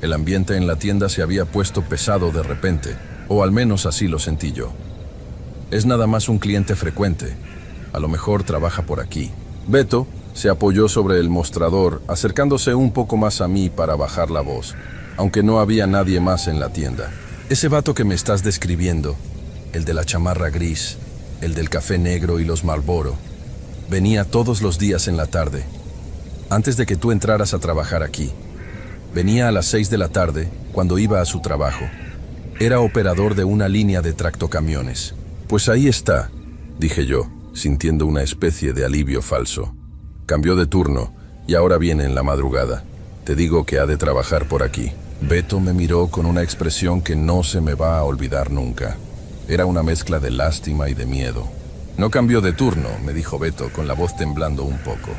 El ambiente en la tienda se había puesto pesado de repente, o al menos así lo sentí yo. Es nada más un cliente frecuente. A lo mejor trabaja por aquí. Beto se apoyó sobre el mostrador, acercándose un poco más a mí para bajar la voz, aunque no había nadie más en la tienda. Ese vato que me estás describiendo, el de la chamarra gris, el del café negro y los Marlboro, venía todos los días en la tarde, antes de que tú entraras a trabajar aquí. Venía a las 6 de la tarde, cuando iba a su trabajo. Era operador de una línea de tractocamiones. Pues ahí está, dije yo, sintiendo una especie de alivio falso. Cambió de turno y ahora viene en la madrugada. Te digo que ha de trabajar por aquí. Beto me miró con una expresión que no se me va a olvidar nunca. Era una mezcla de lástima y de miedo. No cambió de turno, me dijo Beto, con la voz temblando un poco.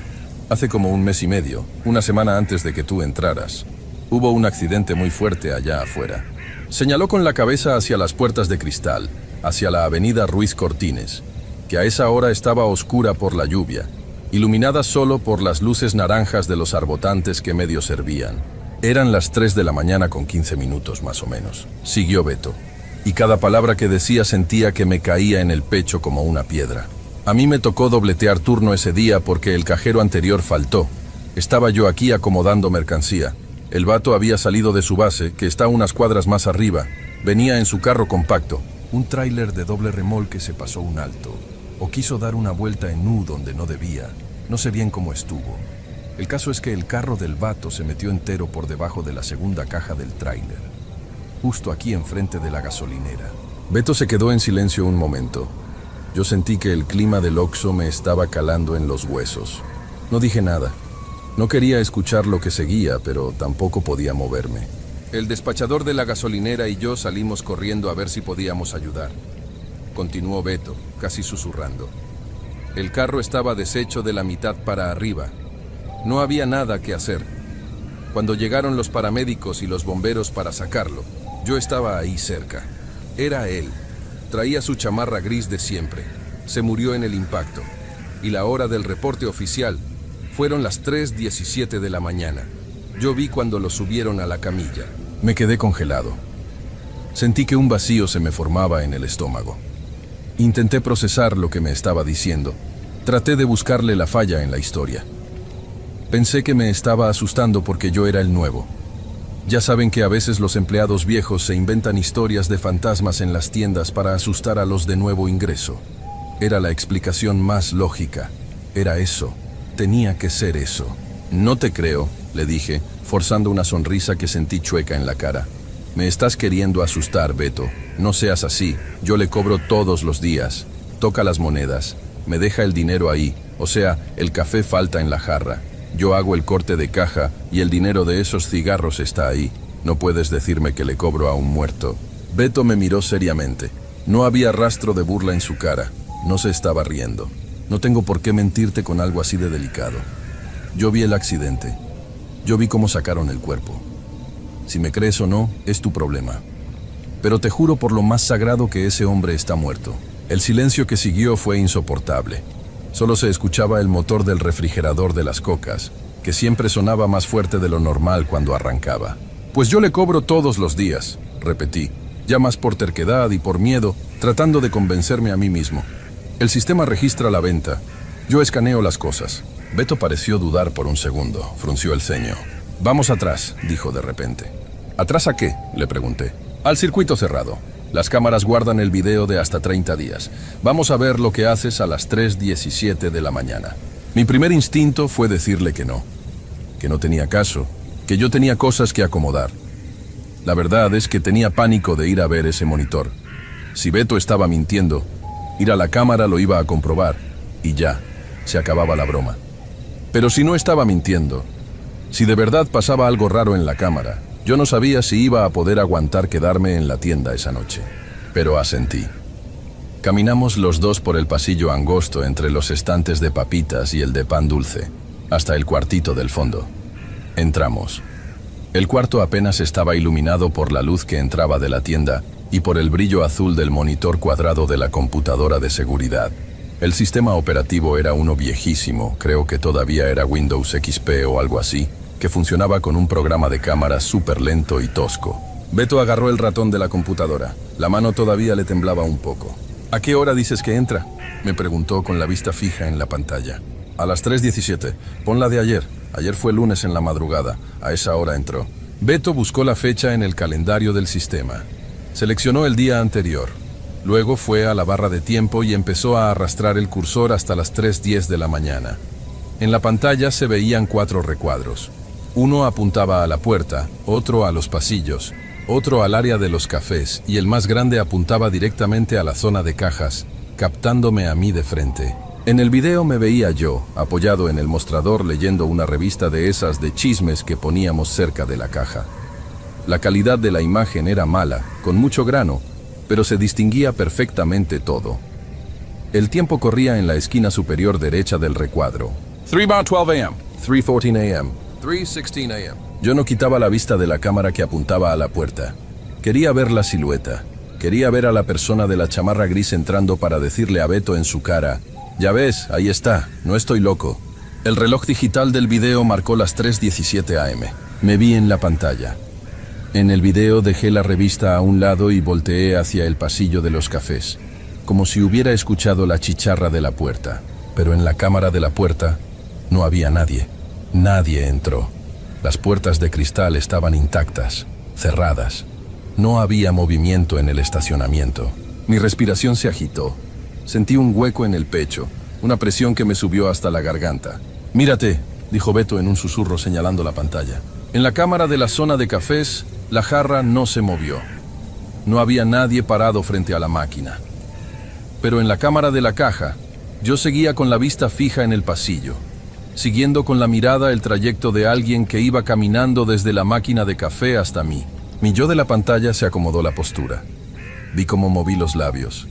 Hace como un mes y medio, una semana antes de que tú entraras, hubo un accidente muy fuerte allá afuera. Señaló con la cabeza hacia las puertas de cristal, hacia la avenida Ruiz Cortines, que a esa hora estaba oscura por la lluvia, iluminada solo por las luces naranjas de los arbotantes que medio servían. Eran las 3 de la mañana con 15 minutos más o menos. Siguió Beto, y cada palabra que decía sentía que me caía en el pecho como una piedra. A mí me tocó dobletear turno ese día porque el cajero anterior faltó. Estaba yo aquí acomodando mercancía. El vato había salido de su base, que está unas cuadras más arriba. Venía en su carro compacto. Un tráiler de doble remolque se pasó un alto, o quiso dar una vuelta en U donde no debía. No sé bien cómo estuvo. El caso es que el carro del vato se metió entero por debajo de la segunda caja del tráiler, justo aquí enfrente de la gasolinera. Beto se quedó en silencio un momento. Yo sentí que el clima del Oxxo me estaba calando en los huesos. No dije nada. No quería escuchar lo que seguía, pero tampoco podía moverme. El despachador de la gasolinera y yo salimos corriendo a ver si podíamos ayudar. Continuó Beto, casi susurrando. El carro estaba deshecho de la mitad para arriba. No había nada que hacer. Cuando llegaron los paramédicos y los bomberos para sacarlo, yo estaba ahí cerca. Era él. Traía su chamarra gris de siempre. Se murió en el impacto. Y la hora del reporte oficial fueron las 3:17 de la mañana. Yo vi cuando lo subieron a la camilla. Me quedé congelado. Sentí que un vacío se me formaba en el estómago. Intenté procesar lo que me estaba diciendo. Traté de buscarle la falla en la historia. Pensé que me estaba asustando porque yo era el nuevo. Ya saben que a veces los empleados viejos se inventan historias de fantasmas en las tiendas para asustar a los de nuevo ingreso. Era la explicación más lógica. Era eso. Tenía que ser eso. No te creo, le dije, forzando una sonrisa que sentí chueca en la cara. Me estás queriendo asustar, Beto. No seas así. Yo le cobro todos los días. Toca las monedas. Me deja el dinero ahí. O sea, el café falta en la jarra. Yo hago el corte de caja y el dinero de esos cigarros está ahí. No puedes decirme que le cobro a un muerto. Beto me miró seriamente. No había rastro de burla en su cara. No se estaba riendo. No tengo por qué mentirte con algo así de delicado. Yo vi el accidente. Yo vi cómo sacaron el cuerpo. Si me crees o no, es tu problema. Pero te juro por lo más sagrado que ese hombre está muerto. El silencio que siguió fue insoportable. Solo se escuchaba el motor del refrigerador de las cocas, que siempre sonaba más fuerte de lo normal cuando arrancaba. Pues yo le cobro todos los días, repetí, ya más por terquedad y por miedo, tratando de convencerme a mí mismo. El sistema registra la venta. Yo escaneo las cosas. Beto pareció dudar por un segundo, frunció el ceño. Vamos atrás, dijo de repente. ¿Atrás a qué?, le pregunté. Al circuito cerrado. Las cámaras guardan el video de hasta 30 días. Vamos a ver lo que haces a las 3:17 de la mañana. Mi primer instinto fue decirle que no tenía caso, que yo tenía cosas que acomodar. La verdad es que tenía pánico de ir a ver ese monitor. Si Beto estaba mintiendo, ir a la cámara lo iba a comprobar, y ya, se acababa la broma. Pero si no estaba mintiendo, si de verdad pasaba algo raro en la cámara, yo no sabía si iba a poder aguantar quedarme en la tienda esa noche. Pero asentí. Caminamos los dos por el pasillo angosto entre los estantes de papitas y el de pan dulce, hasta el cuartito del fondo. Entramos. El cuarto apenas estaba iluminado por la luz que entraba de la tienda y por el brillo azul del monitor cuadrado de la computadora de seguridad. El sistema operativo era uno viejísimo, creo que todavía era Windows XP o algo así, que funcionaba con un programa de cámara súper lento y tosco. Beto agarró el ratón de la computadora. La mano todavía le temblaba un poco. ¿A qué hora dices que entra?, me preguntó con la vista fija en la pantalla. A las 3:17. Pon la de ayer. Ayer fue lunes en la madrugada. A esa hora entró. Beto buscó la fecha en el calendario del sistema. Seleccionó el día anterior. Luego fue a la barra de tiempo y empezó a arrastrar el cursor hasta las 3:10 de la mañana. En la pantalla se veían 4 recuadros. Uno apuntaba a la puerta, otro a los pasillos, otro al área de los cafés y el más grande apuntaba directamente a la zona de cajas, captándome a mí de frente. En el video me veía yo, apoyado en el mostrador leyendo una revista de esas de chismes que poníamos cerca de la caja. La calidad de la imagen era mala, con mucho grano, pero se distinguía perfectamente todo. El tiempo corría en la esquina superior derecha del recuadro. 3:12 a.m., 3:14 a.m., 3:16 a.m. Yo no quitaba la vista de la cámara que apuntaba a la puerta. Quería ver la silueta. Quería ver a la persona de la chamarra gris entrando para decirle a Beto en su cara: «Ya ves, ahí está, no estoy loco». El reloj digital del video marcó las 3:17 a.m. Me vi en la pantalla. En el video dejé la revista a un lado y volteé hacia el pasillo de los cafés, como si hubiera escuchado la chicharra de la puerta. Pero en la cámara de la puerta no había nadie. Nadie entró. Las puertas de cristal estaban intactas, cerradas. No había movimiento en el estacionamiento. Mi respiración se agitó. Sentí un hueco en el pecho, una presión que me subió hasta la garganta. «Mírate», dijo Beto en un susurro señalando la pantalla. En la cámara de la zona de cafés, la jarra no se movió. No había nadie parado frente a la máquina. Pero en la cámara de la caja, yo seguía con la vista fija en el pasillo, siguiendo con la mirada el trayecto de alguien que iba caminando desde la máquina de café hasta mí. Mi yo de la pantalla se acomodó la postura. Vi cómo moví los labios.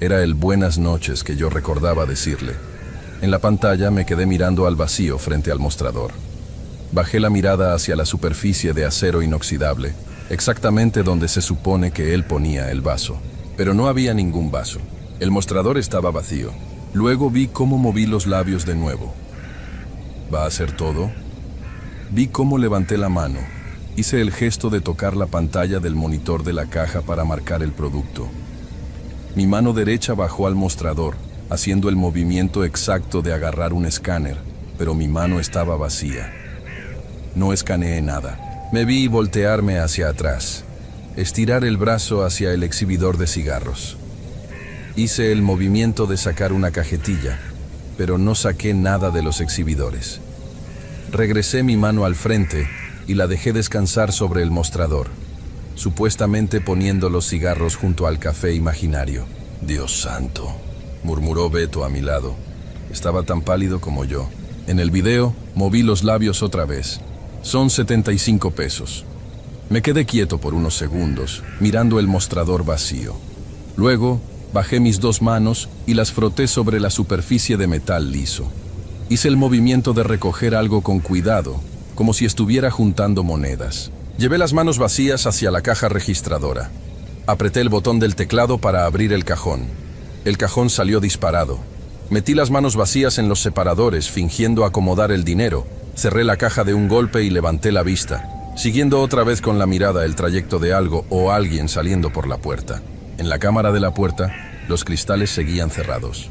Era el buenas noches que yo recordaba decirle. En la pantalla me quedé mirando al vacío frente al mostrador. Bajé la mirada hacia la superficie de acero inoxidable, exactamente donde se supone que él ponía el vaso. Pero no había ningún vaso. El mostrador estaba vacío. Luego vi cómo moví los labios de nuevo. ¿Va a ser todo? Vi cómo levanté la mano. Hice el gesto de tocar la pantalla del monitor de la caja para marcar el producto. Mi mano derecha bajó al mostrador, haciendo el movimiento exacto de agarrar un escáner, pero mi mano estaba vacía. No escaneé nada. Me vi voltearme hacia atrás, estirar el brazo hacia el exhibidor de cigarros. Hice el movimiento de sacar una cajetilla, pero no saqué nada de los exhibidores. Regresé mi mano al frente y la dejé descansar sobre el mostrador, supuestamente poniendo los cigarros junto al café imaginario. «Dios santo», murmuró Beto a mi lado. Estaba tan pálido como yo. En el video, moví los labios otra vez. «Son 75 pesos». Me quedé quieto por unos segundos, mirando el mostrador vacío. Luego, bajé mis 2 manos y las froté sobre la superficie de metal liso. Hice el movimiento de recoger algo con cuidado, como si estuviera juntando monedas. Llevé las manos vacías hacia la caja registradora. Apreté el botón del teclado para abrir el cajón. El cajón salió disparado. Metí las manos vacías en los separadores, fingiendo acomodar el dinero. Cerré la caja de un golpe y levanté la vista, siguiendo otra vez con la mirada el trayecto de algo o alguien saliendo por la puerta. En la cámara de la puerta, los cristales seguían cerrados.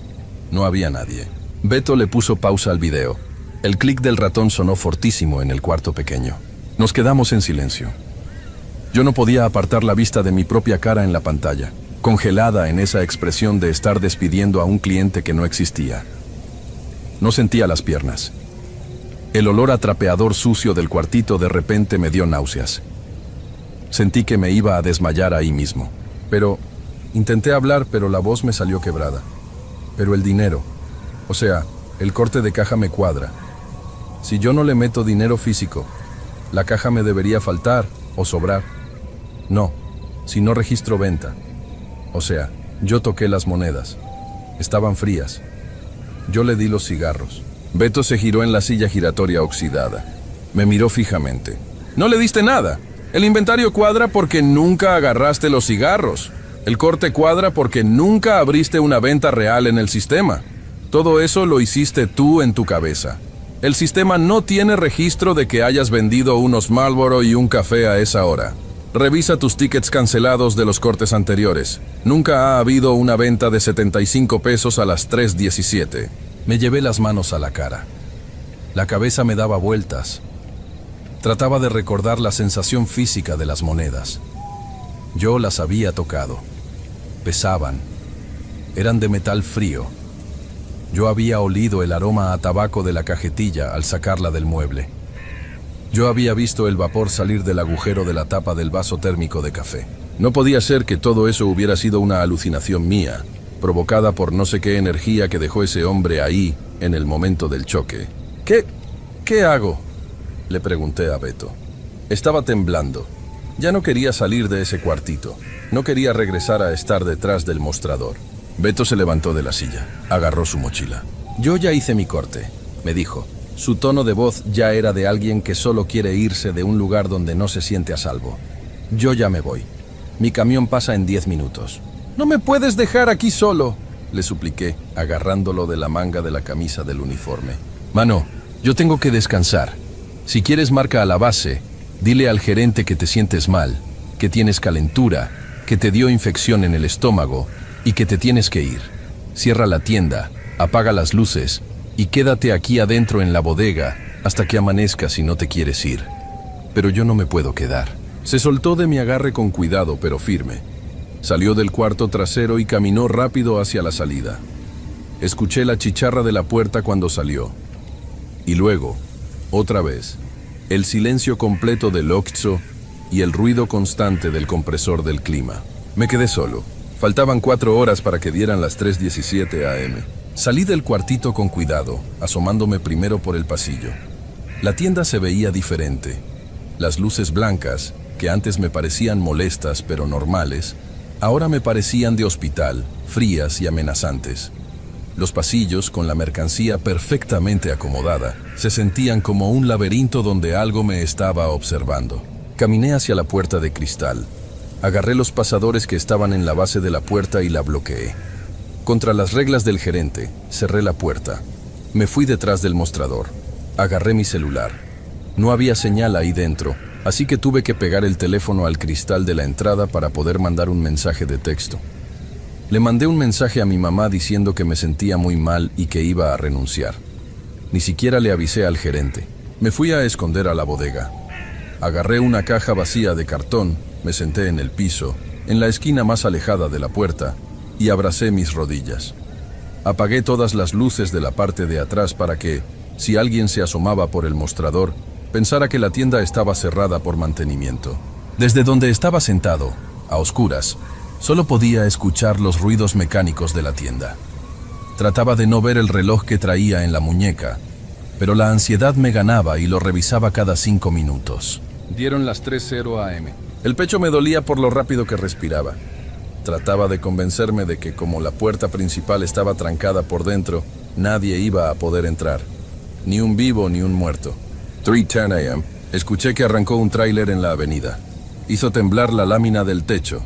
No había nadie. Beto le puso pausa al video. El clic del ratón sonó fortísimo en el cuarto pequeño. Nos quedamos en silencio. Yo no podía apartar la vista de mi propia cara en la pantalla, congelada en esa expresión de estar despidiendo a un cliente que no existía. No sentía las piernas. El olor a trapeador sucio del cuartito de repente me dio náuseas. Sentí que me iba a desmayar ahí mismo. Pero intenté hablar, pero la voz me salió quebrada. Pero el dinero, o sea, el corte de caja me cuadra. Si yo no le meto dinero físico, la caja me debería faltar o sobrar. No, si no registro venta. O sea, yo toqué las monedas. Estaban frías. Yo le di los cigarros. Beto se giró en la silla giratoria oxidada. Me miró fijamente. «No le diste nada. El inventario cuadra porque nunca agarraste los cigarros. El corte cuadra porque nunca abriste una venta real en el sistema. Todo eso lo hiciste tú en tu cabeza. El sistema no tiene registro de que hayas vendido unos Marlboro y un café a esa hora. Revisa tus tickets cancelados de los cortes anteriores. Nunca ha habido una venta de 75 pesos a las 3:17. Me llevé las manos a la cara. La cabeza me daba vueltas. Trataba de recordar la sensación física de las monedas. Yo las había tocado. Pesaban. Eran de metal frío. Yo había olido el aroma a tabaco de la cajetilla al sacarla del mueble. Yo había visto el vapor salir del agujero de la tapa del vaso térmico de café. No podía ser que todo eso hubiera sido una alucinación mía, provocada por no sé qué energía que dejó ese hombre ahí en el momento del choque. ¿Qué hago?, le pregunté a Beto. Estaba temblando. Ya no quería salir de ese cuartito. No quería regresar a estar detrás del mostrador. Beto se levantó de la silla, agarró su mochila. Yo ya hice mi corte, me dijo. Su tono de voz ya era de alguien que solo quiere irse de un lugar donde no se siente a salvo. Yo ya me voy. Mi camión pasa en 10 minutos. No me puedes dejar aquí solo, le supliqué, agarrándolo de la manga de la camisa del uniforme. Mano, yo tengo que descansar. Si quieres marca a la base, dile al gerente que te sientes mal, que tienes calentura, que te dio infección en el estómago y que te tienes que ir. Cierra la tienda, apaga las luces y quédate aquí adentro en la bodega hasta que amanezca si no te quieres ir. Pero yo no me puedo quedar. Se soltó de mi agarre con cuidado pero firme. Salió del cuarto trasero y caminó rápido hacia la salida. Escuché la chicharra de la puerta cuando salió. Y luego, otra vez, el silencio completo del Oxxo y el ruido constante del compresor del clima. Me quedé solo. Faltaban 4 horas para que dieran las 3:17 am. Salí del cuartito con cuidado, asomándome primero por el pasillo. La tienda se veía diferente. Las luces blancas, que antes me parecían molestas pero normales, ahora me parecían de hospital, frías y amenazantes. Los pasillos, con la mercancía perfectamente acomodada, se sentían como un laberinto donde algo me estaba observando. Caminé hacia la puerta de cristal. Agarré los pasadores que estaban en la base de la puerta y la bloqueé. Contra las reglas del gerente, cerré la puerta. Me fui detrás del mostrador. Agarré mi celular. No había señal ahí dentro, así que tuve que pegar el teléfono al cristal de la entrada para poder mandar un mensaje de texto. Le mandé un mensaje a mi mamá diciendo que me sentía muy mal y que iba a renunciar. Ni siquiera le avisé al gerente. Me fui a esconder a la bodega. Agarré una caja vacía de cartón, me senté en el piso, en la esquina más alejada de la puerta, y abracé mis rodillas. Apagué todas las luces de la parte de atrás para que, si alguien se asomaba por el mostrador, pensara que la tienda estaba cerrada por mantenimiento. Desde donde estaba sentado, a oscuras, solo podía escuchar los ruidos mecánicos de la tienda. Trataba de no ver el reloj que traía en la muñeca, pero la ansiedad me ganaba y lo revisaba cada 5 minutos. Dieron las 3:00 am. El pecho me dolía por lo rápido que respiraba. Trataba de convencerme de que como la puerta principal estaba trancada por dentro, nadie iba a poder entrar. Ni un vivo ni un muerto. 3:10 am. Escuché que arrancó un tráiler en la avenida. Hizo temblar la lámina del techo.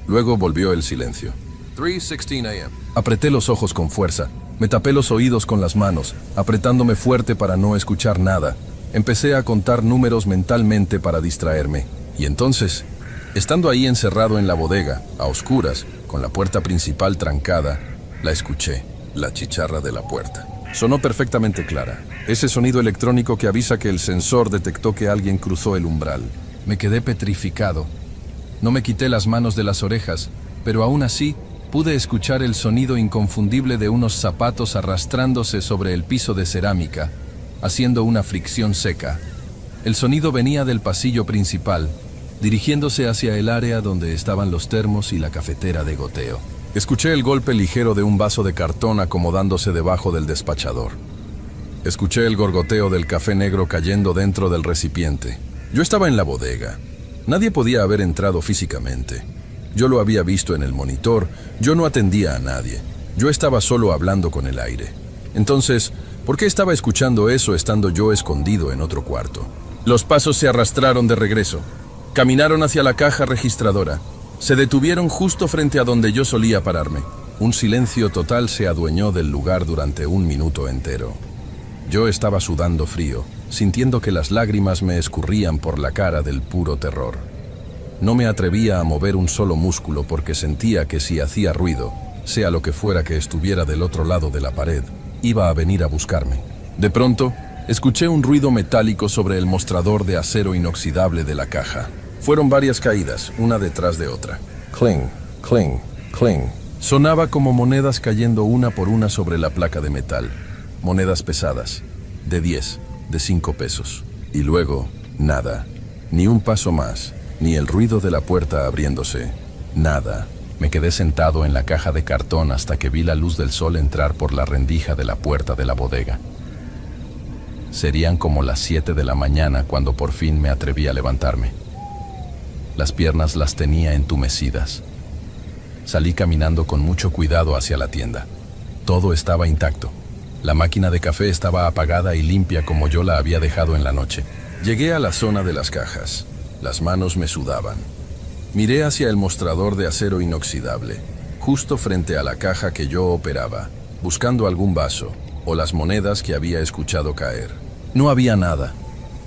Luego volvió el silencio. 3:16 am. Apreté los ojos con fuerza. Me tapé los oídos con las manos, apretándome fuerte para no escuchar nada. Empecé a contar números mentalmente para distraerme. Y entonces, estando ahí encerrado en la bodega, a oscuras, con la puerta principal trancada, la escuché, la chicharra de la puerta. Sonó perfectamente clara. Ese sonido electrónico que avisa que el sensor detectó que alguien cruzó el umbral. Me quedé petrificado. No me quité las manos de las orejas, pero aún así pude escuchar el sonido inconfundible de unos zapatos arrastrándose sobre el piso de cerámica, haciendo una fricción seca. El sonido venía del pasillo principal, dirigiéndose hacia el área donde estaban los termos y la cafetera de goteo. Escuché el golpe ligero de un vaso de cartón acomodándose debajo del despachador. Escuché el gorgoteo del café negro cayendo dentro del recipiente. Yo estaba en la bodega. Nadie podía haber entrado físicamente. Yo lo había visto en el monitor. Yo no atendía a nadie. Yo estaba solo hablando con el aire. Entonces, ¿por qué estaba escuchando eso estando yo escondido en otro cuarto? Los pasos se arrastraron de regreso. Caminaron hacia la caja registradora. Se detuvieron justo frente a donde yo solía pararme. Un silencio total se adueñó del lugar durante 1 minuto entero. Yo estaba sudando frío, sintiendo que las lágrimas me escurrían por la cara del puro terror. No me atrevía a mover un solo músculo porque sentía que si hacía ruido, sea lo que fuera que estuviera del otro lado de la pared, iba a venir a buscarme. De pronto, escuché un ruido metálico sobre el mostrador de acero inoxidable de la caja. Fueron varias caídas, una detrás de otra. Cling, cling, cling. Sonaba como monedas cayendo una por una sobre la placa de metal. Monedas pesadas, de 10, de 5 pesos. Y luego, nada. Ni un paso más, ni el ruido de la puerta abriéndose. Nada. Me quedé sentado en la caja de cartón hasta que vi la luz del sol entrar por la rendija de la puerta de la bodega. Serían como las 7 de la mañana cuando por fin me atreví a levantarme. Las piernas las tenía entumecidas. Salí caminando con mucho cuidado hacia la tienda. Todo estaba intacto. La máquina de café estaba apagada y limpia como yo la había dejado en la noche. Llegué a la zona de las cajas. Las manos me sudaban. Miré hacia el mostrador de acero inoxidable, justo frente a la caja que yo operaba, buscando algún vaso o las monedas que había escuchado caer. No había nada.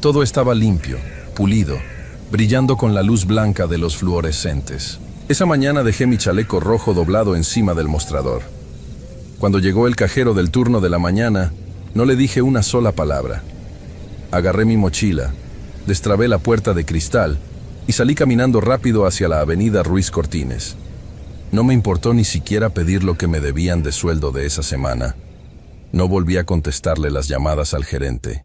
Todo estaba limpio, pulido, brillando con la luz blanca de los fluorescentes. Esa mañana dejé mi chaleco rojo doblado encima del mostrador. Cuando llegó el cajero del turno de la mañana, no le dije una sola palabra. Agarré mi mochila, destrabé la puerta de cristal y salí caminando rápido hacia la avenida Ruiz Cortines. No me importó ni siquiera pedir lo que me debían de sueldo de esa semana. No volví a contestarle las llamadas al gerente.